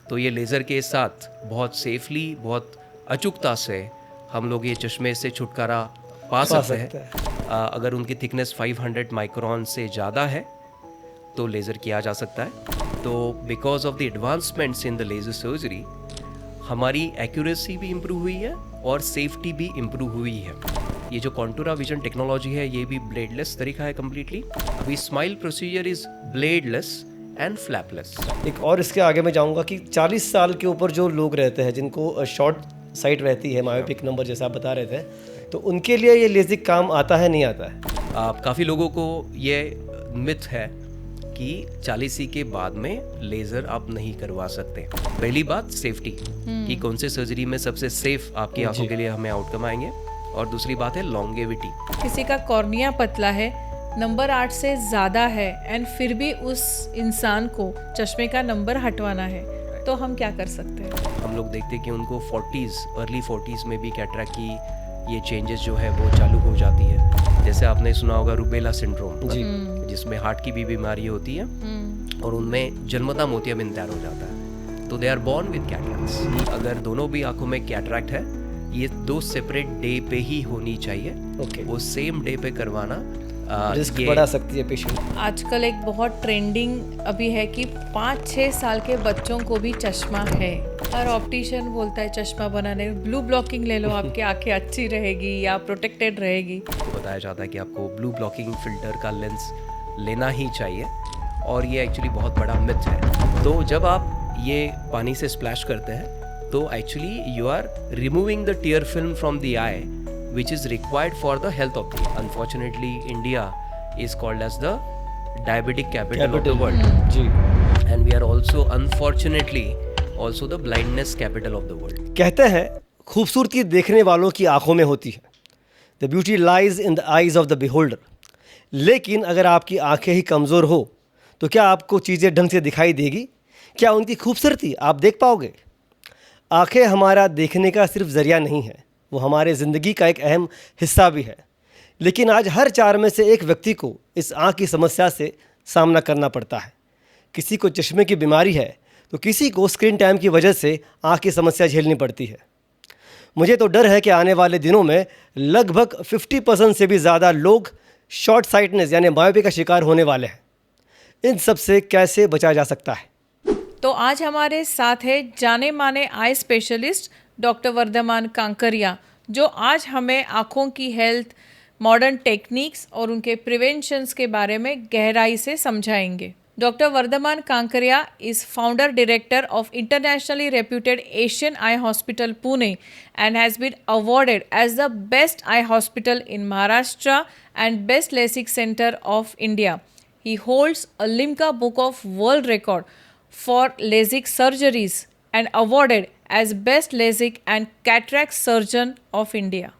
तो ये लेज़र के साथ बहुत सेफली, बहुत अचूकता से हम लोग ये चश्मे से छुटकारा पा सकते हैं। अगर उनकी थिकनेस 500 माइक्रोन से ज़्यादा है तो लेज़र किया जा सकता है। तो because of the advancements in the laser surgery हमारी एक्यूरेसी भी इम्प्रूव हुई है और सेफ्टी भी इम्प्रूव हुई है। ये जो कॉन्टूरा विजन टेक्नोलॉजी है ये भी ब्लेडलेस तरीका है कम्प्लीटली। अभी smile procedure is bladeless and flapless. एक और इसके आगे मैं जाऊंगा कि 40 साल के ऊपर जो लोग रहते हैं जिनको शॉर्ट साइट रहती है, मायोपिक नंबर जैसा आप बता रहे थे, तो उनके लिए ये लेजिक काम आता है नहीं आता है? काफ़ी लोगों को ये मिथ है कि 40 के बाद में लेज़र आप नहीं करवा सकते। पहली बात सेफ्टी कि कौन से सर्जरी में सबसे सेफ आपकी आंखों के लिए हमें आउटकम आएंगे, और दूसरी बात है लॉन्गेविटी। किसी का कॉर्निया पतला है, नंबर 8 से ज़्यादा है एंड फिर भी उस इंसान को चश्मे का नंबर हटवाना है, तो हम क्या कर सकते हैं? हम लोग देखते हैं कि उनको 40s, अर्ली 40s में भी कैटरेक्ट की ये चेंजेस जो है वो चालू हो जाती है। जैसे आपने सुना होगा रुबेला सिंड्रोम, जिसमें हार्ट की भी बीमारी होती है और उनमें जन्मता मोतियाबिंद तैयार हो जाता है, तो they are born with cataracts. अगर दोनों भी आंखों में कैटरैक्ट है, ये 2 सेपरेट डे पे ही होनी चाहिए। वो सेम डे पे करवाना रिस्क बढ़ा सकती है पेशेंट। आजकल एक बहुत ट्रेंडिंग अभी है कि 5-6 साल के बच्चों को भी चश्मा है, और ऑप्टिशियन बोलता है चश्मा बनाने, ब्लू ब्लॉकिंग ले लो, आपकी आंखें अच्छी रहेगी या प्रोटेक्टेड रहेगी। तो बताया जाता है कि आपको ब्लू ब्लॉकिंग फिल्टर का लेंस लेना ही चाहिए, और ये एक्चुअली बहुत बड़ा मिथ है। तो जब आप ये पानी से स्प्लैश करते हैं तो actually you are removing the tear film from the eye which is required for the health of the. Unfortunately, India is called as the diabetic capital of the world. जी। And we are also unfortunately also the blindness capital of the world. कहते हैं खूबसूरती देखने वालों की आंखों में होती है। The beauty lies in the eyes of the beholder. लेकिन अगर आपकी आंखें ही कमज़ोर हो तो क्या आपको चीज़ें ढंग से दिखाई देगी? क्या उनकी खूबसूरती आप देख पाओगे? आंखें हमारा देखने का सिर्फ ज़रिया नहीं है, वो हमारे ज़िंदगी का एक अहम हिस्सा भी है। लेकिन आज हर 4 में से 1 व्यक्ति को इस आँख की समस्या से सामना करना पड़ता है। किसी को चश्मे की बीमारी है तो किसी को स्क्रीन टाइम की वजह से आँख की समस्या झेलनी पड़ती है। मुझे तो डर है कि आने वाले दिनों में लगभग 50% से भी ज़्यादा लोग शॉर्ट साइटनेस यानी मायोपी का शिकार होने वाले हैं। इन सब से कैसे बचा जा सकता है? तो आज हमारे साथ है जाने माने eye specialist doctor Vardhman Kankaria, जो आज हमें आँखों की हेल्थ, मॉडर्न टेक्निक्स और उनके प्रिवेंशंस के बारे में गहराई से समझाएंगे। Doctor Vardhman Kankaria is founder director of internationally reputed Asian eye hospital Pune and has been awarded as the best eye hospital in Maharashtra and best LASIK center of India. He holds a Limca Book of World Record for LASIK surgeries and awarded as best LASIK and cataract surgeon of India.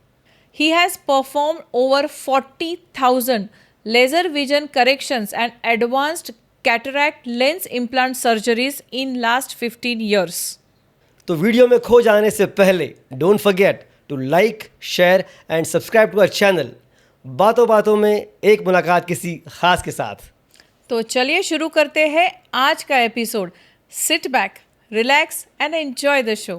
He has performed over 40,000 laser vision corrections and advanced cataract lens implant surgeries in last 15 years. तो video में खो जाने से पहले don't forget to like, share and subscribe to our channel. बातों बातों में एक मुलाकात किसी खास के साथ। तो चलिए शुरू करते हैं आज का episode. Sit back, relax and enjoy the show.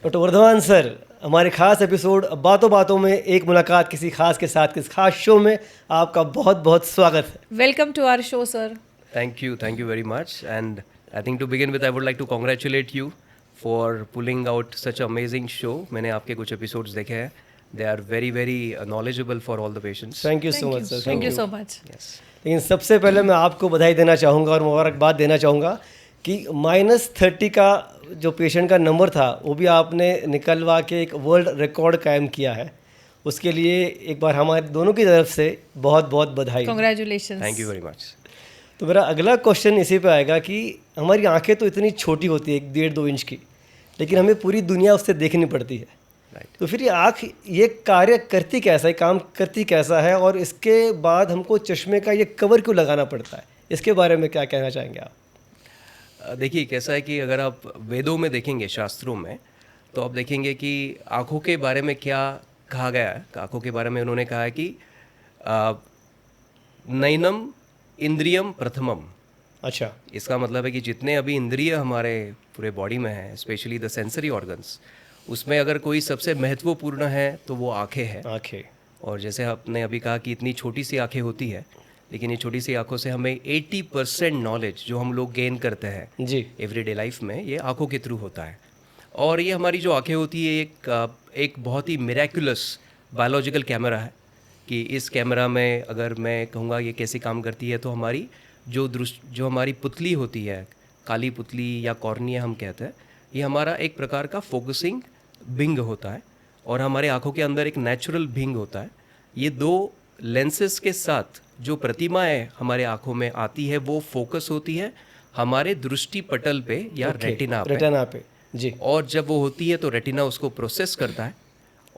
Doctor Vardhman sir, हमारे खास एपिसोड बातों बातों में एक मुलाकात किसी खास के साथ, किस खास शो में आपका बहुत बहुत स्वागत है। Welcome to our show sir. Thank you very much. And I think to begin with, I would like to congratulate you for pulling out such an amazing show. मैंने आपके कुछ एपिसोड्स देखे हैं. They are very knowledgeable for all the patients. Thank you so much sir. Thank you so much. Yes. लेकिन सबसे पहले मैं आपको बधाई देना चाहूँगा और मुबारकबाद देना चाहूँगा कि -30 का जो पेशेंट का नंबर था वो भी आपने निकलवा के एक वर्ल्ड रिकॉर्ड कायम किया है। उसके लिए एक बार हमारे दोनों की तरफ से बहुत बहुत बधाई। Congratulations. Thank you very much. तो मेरा अगला क्वेश्चन इसी पे आएगा कि हमारी आंखें तो इतनी छोटी होती है, 1.5-2 इंच की, लेकिन हमें पूरी दुनिया उससे देखनी पड़ती है। Right. तो फिर ये आँख ये कार्य करती कैसा है, काम करती कैसा है, और इसके बाद हमको चश्मे का ये कवर क्यों लगाना पड़ता है, इसके बारे में क्या कहना चाहेंगे आप? देखिए कैसा है कि अगर आप वेदों में देखेंगे, शास्त्रों में, तो आप देखेंगे कि आँखों के बारे में क्या कहा गया है। आँखों के बारे में उन्होंने कहा है कि नैनम इंद्रियम प्रथमम। अच्छा, इसका मतलब है कि जितने अभी इंद्रिय हमारे पूरे बॉडी में हैं, स्पेशली द सेंसरी ऑर्गन्स, उसमें अगर कोई सबसे महत्वपूर्ण है तो वो आंखें हैं। आंखें। और जैसे आपने अभी कहा कि इतनी छोटी सी आंखें होती है, लेकिन ये छोटी सी आंखों से हमें 80% नॉलेज जो हम लोग गेन करते हैं जी। एवरीडे लाइफ में, ये आंखों के थ्रू होता है। और ये हमारी जो आंखें होती है एक बहुत ही मिरेक्युलस बायोलॉजिकल कैमरा है कि इस कैमरा में अगर मैं कहूँगा ये कैसे काम करती है, तो हमारी जो हमारी पुतली होती है, काली पुतली या कॉर्निया हम कहते हैं, ये हमारा एक प्रकार का फोकसिंग बिंग होता है और हमारे आंखों के अंदर एक नेचुरल बिंग होता है। ये दो लेंसेज के साथ जो प्रतिमाएं हमारे आंखों में आती है वो फोकस होती है हमारे दृष्टि पटल पे या रेटिना पे। जी। और जब वो होती है तो रेटिना उसको प्रोसेस करता है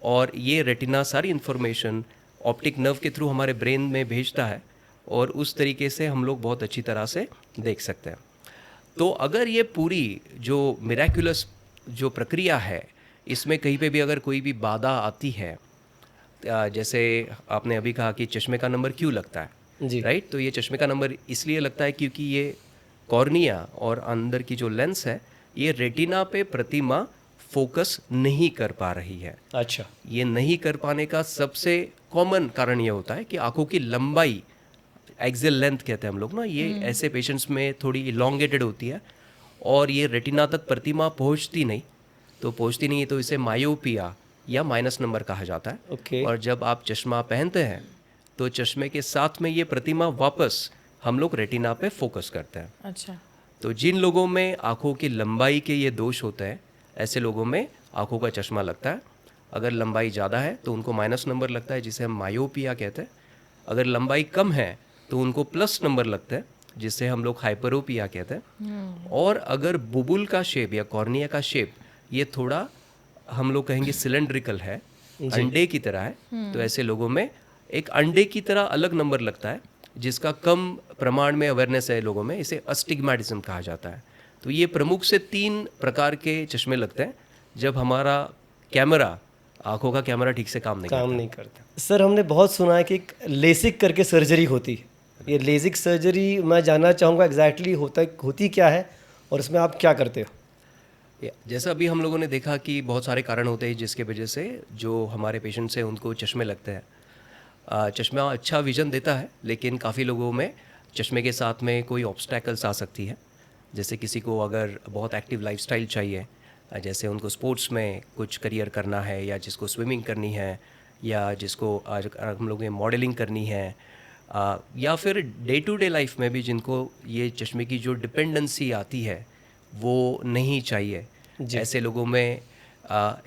और ये रेटिना सारी इन्फॉर्मेशन ऑप्टिक नर्व के थ्रू हमारे ब्रेन में भेजता है और उस तरीके से हम लोग बहुत अच्छी तरह से देख सकते हैं। तो अगर ये पूरी जो मिरेक्युलस जो प्रक्रिया है, इसमें कहीं पे भी अगर कोई भी बाधा आती है, जैसे आपने अभी कहा कि चश्मे का नंबर क्यों लगता है, जी। राइट? तो ये चश्मे का नंबर इसलिए लगता है क्योंकि ये कॉर्निया और अंदर की जो लेंस है, ये रेटिना पे प्रतिमा फोकस नहीं कर पा रही है। अच्छा। ये नहीं कर पाने का सबसे कॉमन कारण ये होता है कि आंखों की लंबाई, एक्सियल लेंथ कहते हैं हम लोग ना, ये ऐसे पेशेंट्स में थोड़ी इलोंगेटेड होती है और ये रेटिना तक प्रतिमा पहुंचती नहीं है, तो इसे मायोपिया या माइनस नंबर कहा जाता है। ओके। और जब आप चश्मा पहनते हैं तो चश्मे के साथ में ये प्रतिमा वापस हम लोग रेटिना पे फोकस करते हैं। अच्छा। तो जिन लोगों में आंखों की लंबाई के ये दोष होते हैं, ऐसे लोगों में आंखों का चश्मा लगता है। अगर लंबाई ज़्यादा है तो उनको माइनस नंबर लगता है, जिसे हम मायोपिया कहते हैं। अगर लंबाई कम है तो उनको प्लस नंबर लगता है, जिसे हम लोग हाइपरोपिया कहते हैं। और अगर बुबुल का शेप या कॉर्निया का शेप ये थोड़ा हम लोग कहेंगे सिलेंड्रिकल है, अंडे की तरह है, तो ऐसे लोगों में एक अंडे की तरह अलग नंबर लगता है, जिसका कम प्रमाण में अवेयरनेस है लोगों में, इसे अस्टिग्मेटिज्म कहा जाता है। तो ये प्रमुख से 3 प्रकार के चश्मे लगते हैं जब हमारा कैमरा, आंखों का कैमरा ठीक से काम नहीं करता। सर, हमने बहुत सुना है कि एक लेसिक करके सर्जरी होती है। ये लेसिक सर्जरी मैं जानना चाहूँगा एग्जैक्टली होती क्या है और इसमें आप क्या करते हो? जैसा अभी हम लोगों ने देखा कि बहुत सारे कारण होते हैं जिसके वजह से जो हमारे पेशेंट्स हैं उनको चश्मे लगते हैं। चश्मा अच्छा विजन देता है, लेकिन काफ़ी लोगों में चश्मे के साथ में कोई ऑब्स्टैकल्स आ सकती है। जैसे किसी को अगर बहुत एक्टिव लाइफस्टाइल चाहिए, जैसे उनको स्पोर्ट्स में कुछ करियर करना है, या जिसको स्विमिंग करनी है, या जिसको आज हम लोग मॉडलिंग करनी है, या फिर डे टू डे लाइफ में भी जिनको ये चश्मे की जो डिपेंडेंसी आती है वो नहीं चाहिए, ऐसे लोगों में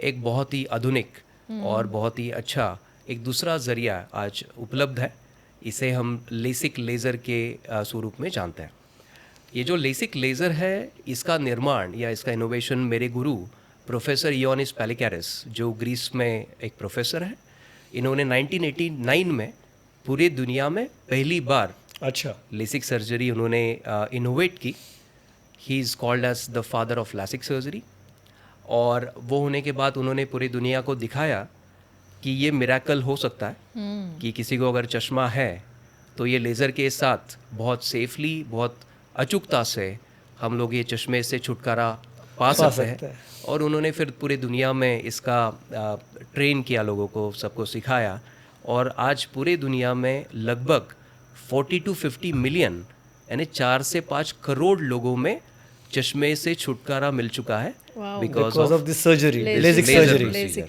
एक बहुत ही आधुनिक और बहुत ही अच्छा एक दूसरा ज़रिया आज उपलब्ध है। इसे हम लेसिक लेज़र के स्वरूप में जानते हैं। ये जो लेसिक लेज़र है, इसका निर्माण या इसका इनोवेशन मेरे गुरु प्रोफेसर इयोनिस पैलिकैरिस, जो ग्रीस में एक प्रोफेसर है, इन्होंने 1989 में पूरी दुनिया में पहली बार लेसिक सर्जरी उन्होंने इनोवेट की। He is called as the father of LASIK surgery. और वो होने के बाद उन्होंने पूरी दुनिया को दिखाया कि ये मिरेकल हो सकता है कि किसी को अगर चश्मा है तो ये लेज़र के साथ बहुत सेफली, बहुत अचूकता से हम लोग ये चश्मे से छुटकारा पा सकते हैं। और उन्होंने फिर पूरी दुनिया में इसका ट्रेन किया, लोगों को, सबको सिखाया। और आज पूरे दुनिया में लगभग 40 to 50 मिलियन, यानी 4 से 5 करोड़ लोगों में चश्मे से छुटकारा मिल चुका है because of this surgery, LASIK surgery.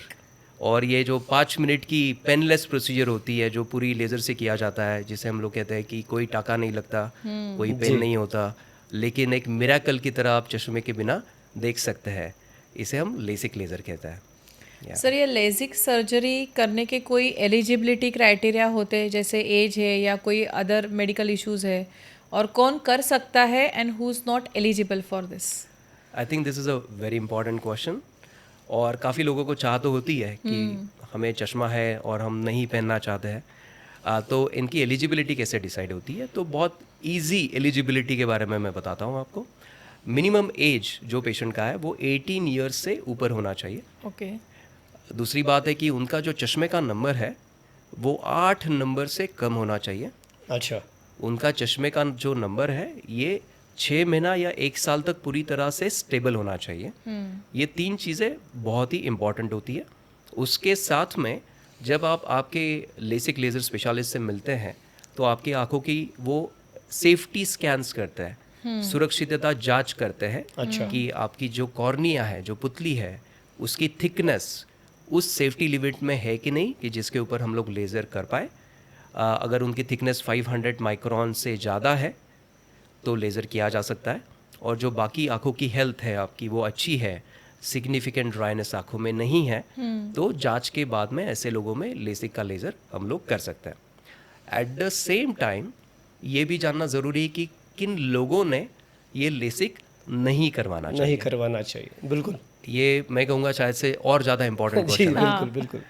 और ये जो 5 मिनट की पेनलेस प्रोसीजर होती है, जो पूरी लेज़र से किया जाता है, जिसे हम लोग कहते हैं कि कोई टाका नहीं लगता, कोई पेन नहीं होता, लेकिन एक मिरेकल की तरह आप चश्मे के बिना देख सकते हैं, इसे हम लेसिक लेज़र कहते हैं। सर, ये लेजिक सर्जरी करने के कोई एलिजिबिलिटी क्राइटेरिया होते हैं, जैसे एज है या कोई अदर मेडिकल इश्यूज है, और कौन कर सकता है and who is not eligible for this? I think this is a very important question. और काफ़ी लोगों को चाह तो होती है कि हमें चश्मा है और हम नहीं पहनना चाहते हैं, तो इनकी एलिजिबिलिटी कैसे डिसाइड होती है? तो बहुत इजी एलिजिबिलिटी के बारे में मैं बताता हूँ आपको। मिनिमम एज जो पेशेंट का है वो 18 ईयर्स से ऊपर होना चाहिए। ओके। दूसरी बात है कि उनका जो चश्मे का नंबर है वो 8 नंबर से कम होना चाहिए। अच्छा, उनका चश्मे का जो नंबर है ये 6 महीना या 1 साल तक पूरी तरह से स्टेबल होना चाहिए। ये 3 चीज़ें बहुत ही इम्पॉर्टेंट होती है। उसके साथ में जब आप आपके लेसिक लेज़र स्पेशलिस्ट से मिलते हैं तो आपकी आंखों की वो सेफ्टी स्कैन्स करते हैं, सुरक्षितता जांच करते हैं कि आपकी जो कॉर्निया है, जो पुतली है, उसकी थिकनेस उस सेफ्टी लिमिट में है कि नहीं कि जिसके ऊपर हम लोग लेज़र कर पाए। अगर उनकी थिकनेस 500 माइक्रोन से ज़्यादा है तो लेज़र किया जा सकता है। और जो बाकी आंखों की हेल्थ है आपकी वो अच्छी है, सिग्निफिकेंट ड्राइनेस आंखों में नहीं है, तो जांच के बाद में ऐसे लोगों में लेसिक का लेज़र हम लोग कर सकते हैं। एट द सेम टाइम ये भी जानना ज़रूरी है कि किन लोगों ने ये लेसिक नहीं करवाना चाहिए। नहीं करवाना चाहिए, बिल्कुल। ये मैं कहूँगा शायद से और ज़्यादा इम्पोर्टेंट जी, क्वेश्चन है। बिल्कुल बिल्कुल।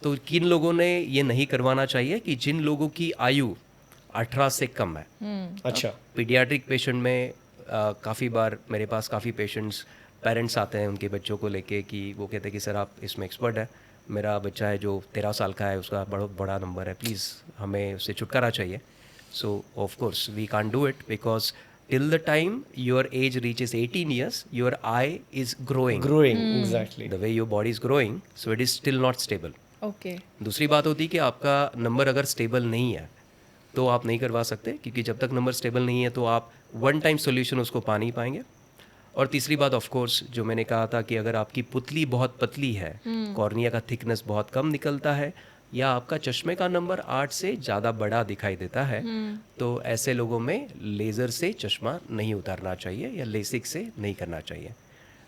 तो किन लोगों ने ये नहीं करवाना चाहिए कि जिन लोगों की आयु 18 से कम है। अच्छा, पीडियाट्रिक पेशेंट में काफ़ी बार मेरे पास काफ़ी पेरेंट्स आते हैं उनके बच्चों को लेके कि वो कहते हैं कि सर आप इसमें एक्सपर्ट है, मेरा बच्चा है जो 13 साल का है, उसका बहुत बड़ा नंबर है, प्लीज़ हमें उससे छुटकारा चाहिए। So of course we can't do it because till the time your age reaches 18 years your eye is growing exactly. The way your body is growing, so it is still not stable. Okay, दूसरी बात होती है कि आपका number अगर stable नहीं है तो आप नहीं करवा सकते, क्योंकि जब तक नंबर स्टेबल नहीं है तो आप वन टाइम सॉल्यूशन उसको पा नहीं पाएंगे। और तीसरी बात ऑफ कोर्स जो मैंने कहा था कि अगर आपकी पुतली बहुत पतली है, कॉर्निया का थिकनेस बहुत कम निकलता है, या आपका चश्मे का नंबर 8 से ज़्यादा बड़ा दिखाई देता है, तो ऐसे लोगों में लेज़र से चश्मा नहीं उतारना चाहिए या लेसिक से नहीं करना चाहिए।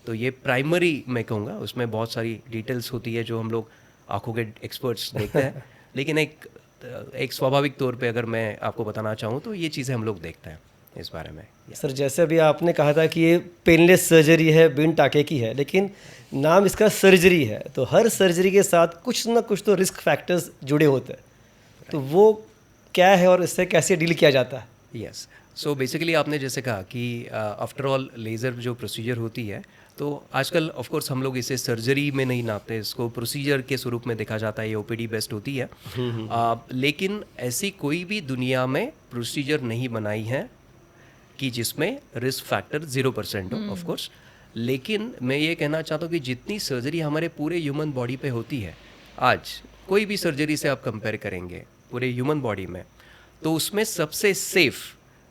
तो ये प्राइमरी मैं कहूँगा, उसमें बहुत सारी डिटेल्स होती है जो हम लोग आंखों के एक्सपर्ट्स देखते हैं, लेकिन एक स्वाभाविक तौर पे अगर मैं आपको बताना चाहूँ तो ये चीज़ें हम लोग देखते हैं इस बारे में। सर, जैसे अभी आपने कहा था कि ये पेनलेस सर्जरी है, बिन टाके की है, लेकिन नाम इसका सर्जरी है, तो हर सर्जरी के साथ कुछ ना कुछ तो रिस्क फैक्टर्स जुड़े होते हैं, तो वो क्या है और इससे कैसे डील किया जाता है? यस, सो बेसिकली आपने जैसे कहा कि आफ्टर ऑल लेज़र जो प्रोसीजर होती है, तो आजकल ऑफ कोर्स हम लोग इसे सर्जरी में नहीं नापते, इसको प्रोसीजर के स्वरूप में देखा जाता है, ये ओपीडी बेस्ड होती है। लेकिन ऐसी कोई भी दुनिया में प्रोसीजर नहीं बनाई है कि जिसमें रिस्क फैक्टर 0% हो, ऑफ कोर्स। लेकिन मैं ये कहना चाहता हूँ कि जितनी सर्जरी हमारे पूरे ह्यूमन बॉडी पे होती है, आज कोई भी सर्जरी से आप कंपेयर करेंगे पूरे ह्यूमन बॉडी में, तो उसमें सबसे सेफ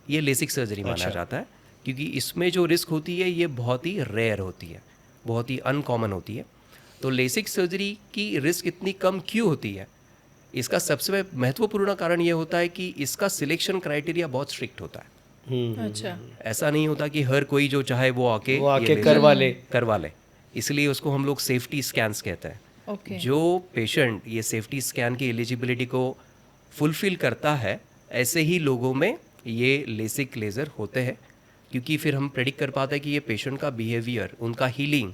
ये लेसिक सर्जरी माना जाता है, क्योंकि इसमें जो रिस्क होती है ये बहुत ही रेयर होती है, बहुत ही अनकॉमन होती है। तो लेसिक सर्जरी की रिस्क इतनी कम क्यों होती है? इसका सबसे महत्वपूर्ण कारण ये होता है कि इसका सिलेक्शन क्राइटेरिया बहुत स्ट्रिक्ट होता है। अच्छा, ऐसा नहीं होता कि हर कोई जो चाहे वो आके ये करवा ले, इसलिए उसको हम लोग सेफ्टी स्कैन्स कहते हैं। ओके, जो पेशेंट ये सेफ्टी स्कैन की एलिजिबिलिटी को फुलफिल करता है, ऐसे ही लोगों में ये लेसिक लेज़र होते हैं, क्योंकि फिर हम प्रेडिक्ट कर पाते हैं कि ये पेशेंट का बिहेवियर, उनका हीलिंग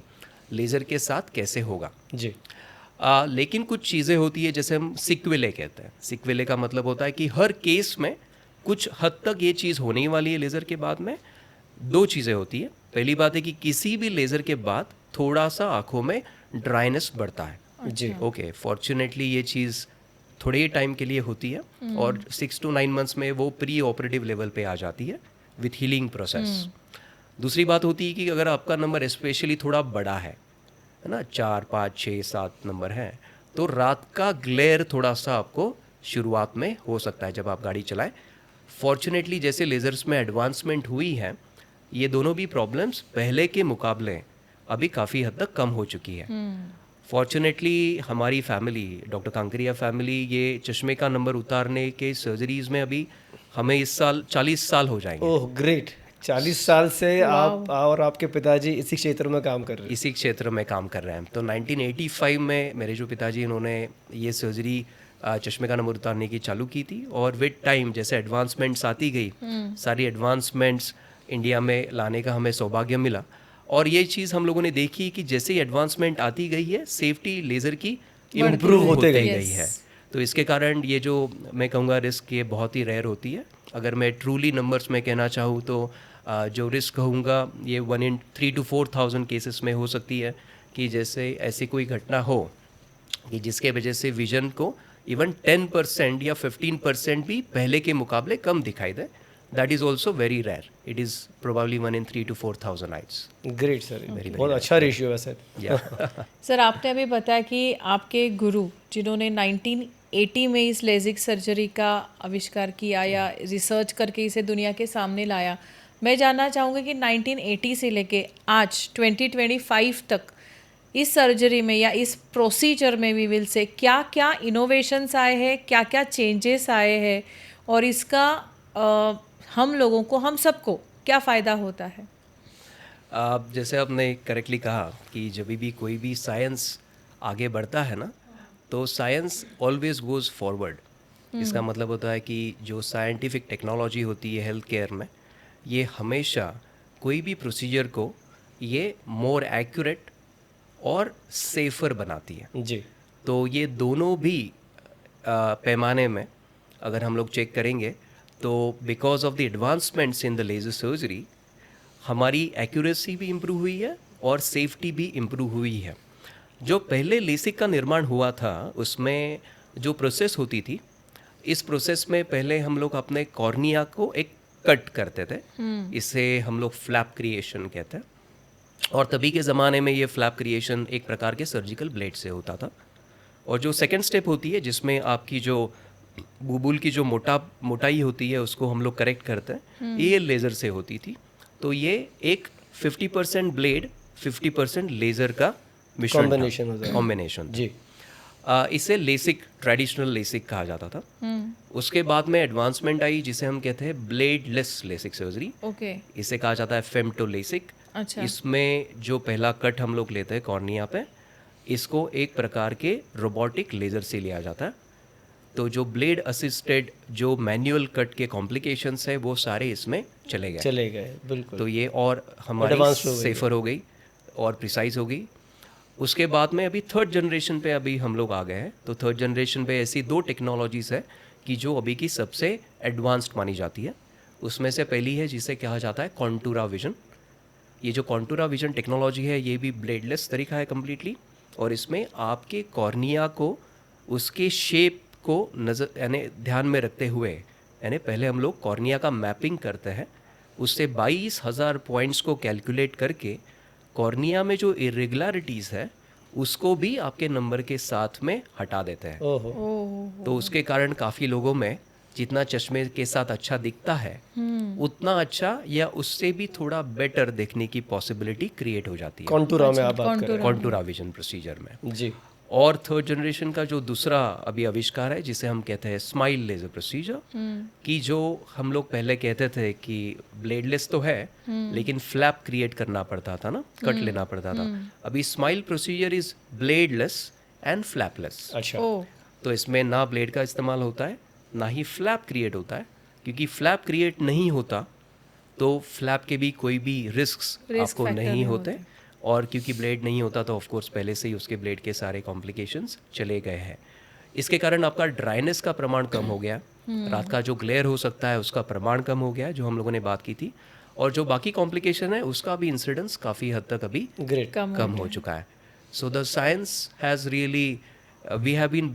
लेज़र के साथ कैसे होगा जी। लेकिन कुछ चीज़ें होती है जैसे हम सिक्वेले कहते हैं। सिक्वेले का मतलब होता है कि हर केस में कुछ हद तक ये चीज़ होने वाली है लेज़र के बाद में। दो चीज़ें होती है, पहली बात है कि किसी भी लेज़र के बाद थोड़ा सा आँखों में ड्राइनेस बढ़ता है। जी। ओके, फॉर्चुनेटली ये चीज़ थोड़े टाइम के लिए होती है और 6 to 9 months में वो प्री ऑपरेटिव लेवल पे आ जाती है विथ हीलिंग प्रोसेस। दूसरी बात होती है कि अगर आपका नंबर स्पेशली थोड़ा बड़ा है ना, 4, 5, 6, 7 नंबर है, तो रात का ग्लेयर थोड़ा सा आपको शुरुआत में हो सकता है जब आप गाड़ी चलाएं। फॉर्चुनेटली जैसे लेज़र्स में एडवांसमेंट हुई है, ये दोनों भी प्रॉब्लम्स पहले के मुकाबले अभी काफ़ी हद तक कम हो चुकी है। फॉर्चुनेटली हमारी फैमिली, डॉक्टर कांकरिया फैमिली, ये चश्मे का नंबर उतारने के सर्जरीज़ में अभी हमें इस साल 40 साल हो जाएंगे। ओह ग्रेट, 40 साल से आप और आपके पिताजी इसी क्षेत्र में काम कर रहे हैं? इसी क्षेत्र में काम कर रहे हैं। तो 1985 में मेरे जो पिताजी, इन्होंने ये सर्जरी चश्मे का नंबर उतारने की चालू की थी, और विद टाइम जैसे एडवांसमेंट्स आती गई, सारी एडवांसमेंट्स इंडिया में लाने का हमें सौभाग्य मिला। और ये चीज़ हम लोगों ने देखी कि जैसे ही एडवांसमेंट आती गई है, सेफ्टी लेज़र की इम्प्रूव होते गई है। तो इसके कारण ये जो मैं कहूँगा रिस्क, ये बहुत ही रेयर होती है। अगर मैं ट्रूली नंबर्स में कहना चाहूँ तो जो रिस्क कहूँगा ये 1 in 3 to 4,000 केसेस में हो सकती है कि जैसे ऐसी कोई घटना हो कि जिसके वजह से विजन को इवन 10% या 15% भी पहले के मुकाबले कम दिखाई दे, that is also very rare. It is probably 1 in 3 to 4,000 eyes. Great sir, बहुत अच्छा रेशियो है सर. सर आपने अभी बताया कि आपके गुरु जिन्होंने 1980 में इस लेजिक सर्जरी का आविष्कार किया या रिसर्च करके इसे दुनिया के सामने लाया, मैं जानना चाहूँगी कि 1980 से लेके आज 2025 तक इस सर्जरी में या इस प्रोसीजर में वी विल से क्या क्या इनोवेशंस आए हैं, क्या क्या चेंजेस आए हैं और इसका हम लोगों को, हम सबको क्या फ़ायदा होता है? आप जैसे आपने करेक्टली कहा कि जब भी कोई भी साइंस आगे बढ़ता है ना, तो साइंस ऑलवेज गोज़ फॉरवर्ड. इसका मतलब होता है कि जो साइंटिफिक टेक्नोलॉजी होती है हेल्थ केयर में, ये हमेशा कोई भी प्रोसीजर को ये मोर एक्यूरेट और सेफ़र बनाती है. जी. तो ये दोनों भी पैमाने में अगर हम लोग चेक करेंगे तो because of the advancements in the laser surgery हमारी एक्यूरेसी भी इम्प्रूव हुई है और सेफ्टी भी इम्प्रूव हुई है. जो पहले लेसिक का निर्माण हुआ था उसमें जो प्रोसेस होती थी, इस प्रोसेस में पहले हम लोग अपने कॉर्निया को एक कट करते थे. इसे हम लोग फ्लैप क्रिएशन कहते हैं. और तभी के ज़माने में ये फ्लैप क्रिएशन एक प्रकार के सर्जिकल ब्लेड से होता था. और जो सेकेंड स्टेप होती है जिसमें आपकी जो बुबुल की जो मोटाई होती है उसको हम लोग करेक्ट करते हैं, ये लेज़र से होती थी. तो ये एक 50% ब्लेड 50% लेज़र का कॉम्बिनेशन जी. इसे लेसिक, ट्रेडिशनल लेसिक कहा जाता था. उसके बाद में एडवांसमेंट आई जिसे हम कहते हैं ब्लेडलेस लेसिक सर्जरी. ओके. इसे कहा जाता है फेमटो लेसिक. अच्छा. इसमें जो पहला कट हम लोग लेते हैं कॉर्निया पे, इसको एक प्रकार के रोबोटिक लेज़र से लिया जाता है. तो जो ब्लेड असिस्टेड जो मैनुअल कट के कॉम्प्लिकेशंस है वो सारे इसमें चले गए. बिल्कुल. तो ये और हमारी सेफर हो गई और प्रिसाइज हो गई. उसके बाद में अभी थर्ड जनरेशन पे अभी हम लोग आ गए हैं. तो थर्ड जनरेशन पे ऐसी दो टेक्नोलॉजीज़ है कि जो अभी की सबसे एडवांस्ड मानी जाती है. उसमें से पहली है जिसे कहा जाता है कॉन्टूरा विजन. ये जो कॉन्टूरा विजन टेक्नोलॉजी है ये भी ब्लेडलेस तरीका है कम्प्लीटली. और इसमें आपके कॉर्निया को उसके शेप को नज़र यानी ध्यान में रखते हुए, यानी पहले हम लोग कॉर्निया का मैपिंग करते हैं, उससे 22,000 पॉइंट्स को कैलकुलेट करके कॉर्निया में जो इरेगुलरिटीज़ है उसको भी आपके नंबर के साथ में हटा देते हैं. तो उसके कारण काफ़ी लोगों में जितना चश्मे के साथ अच्छा दिखता है उतना अच्छा या उससे भी थोड़ा बेटर देखने की पॉसिबिलिटी क्रिएट हो जाती है कॉन्टूरा में आप बात कर रहे हैं. कॉन्टूरा विजन प्रोसीजर में जी. और थर्ड जनरेशन का जो दूसरा अभी आविष्कार है जिसे हम कहते हैं स्माइल लेज़र प्रोसीजर, कि जो हम लोग पहले कहते थे कि ब्लेडलेस तो है लेकिन फ्लैप क्रिएट करना पड़ता था ना, कट लेना पड़ता था. अभी smile procedure is bladeless and flapless. अच्छा. तो इसमें ना ब्लेड का इस्तेमाल होता है ना ही फ्लैप क्रिएट होता है, क्योंकि फ्लैप क्रिएट नहीं होता तो फ्लैप के भी कोई भी रिस्क आपको नहीं होते. और क्योंकि ब्लेड नहीं होता तो ऑफ कोर्स पहले से ही उसके ब्लेड के सारे कॉम्प्लिकेशंस चले गए हैं. इसके कारण आपका ड्राइनेस का प्रमाण कम हो गया, रात का जो ग्लेयर हो सकता है उसका प्रमाण कम हो गया जो हम लोगों ने बात की थी. और जो बाकी कॉम्प्लिकेशन है उसका भी इंसिडेंस काफ़ी हद तक अभी कम हो चुका है. So the science has really we have been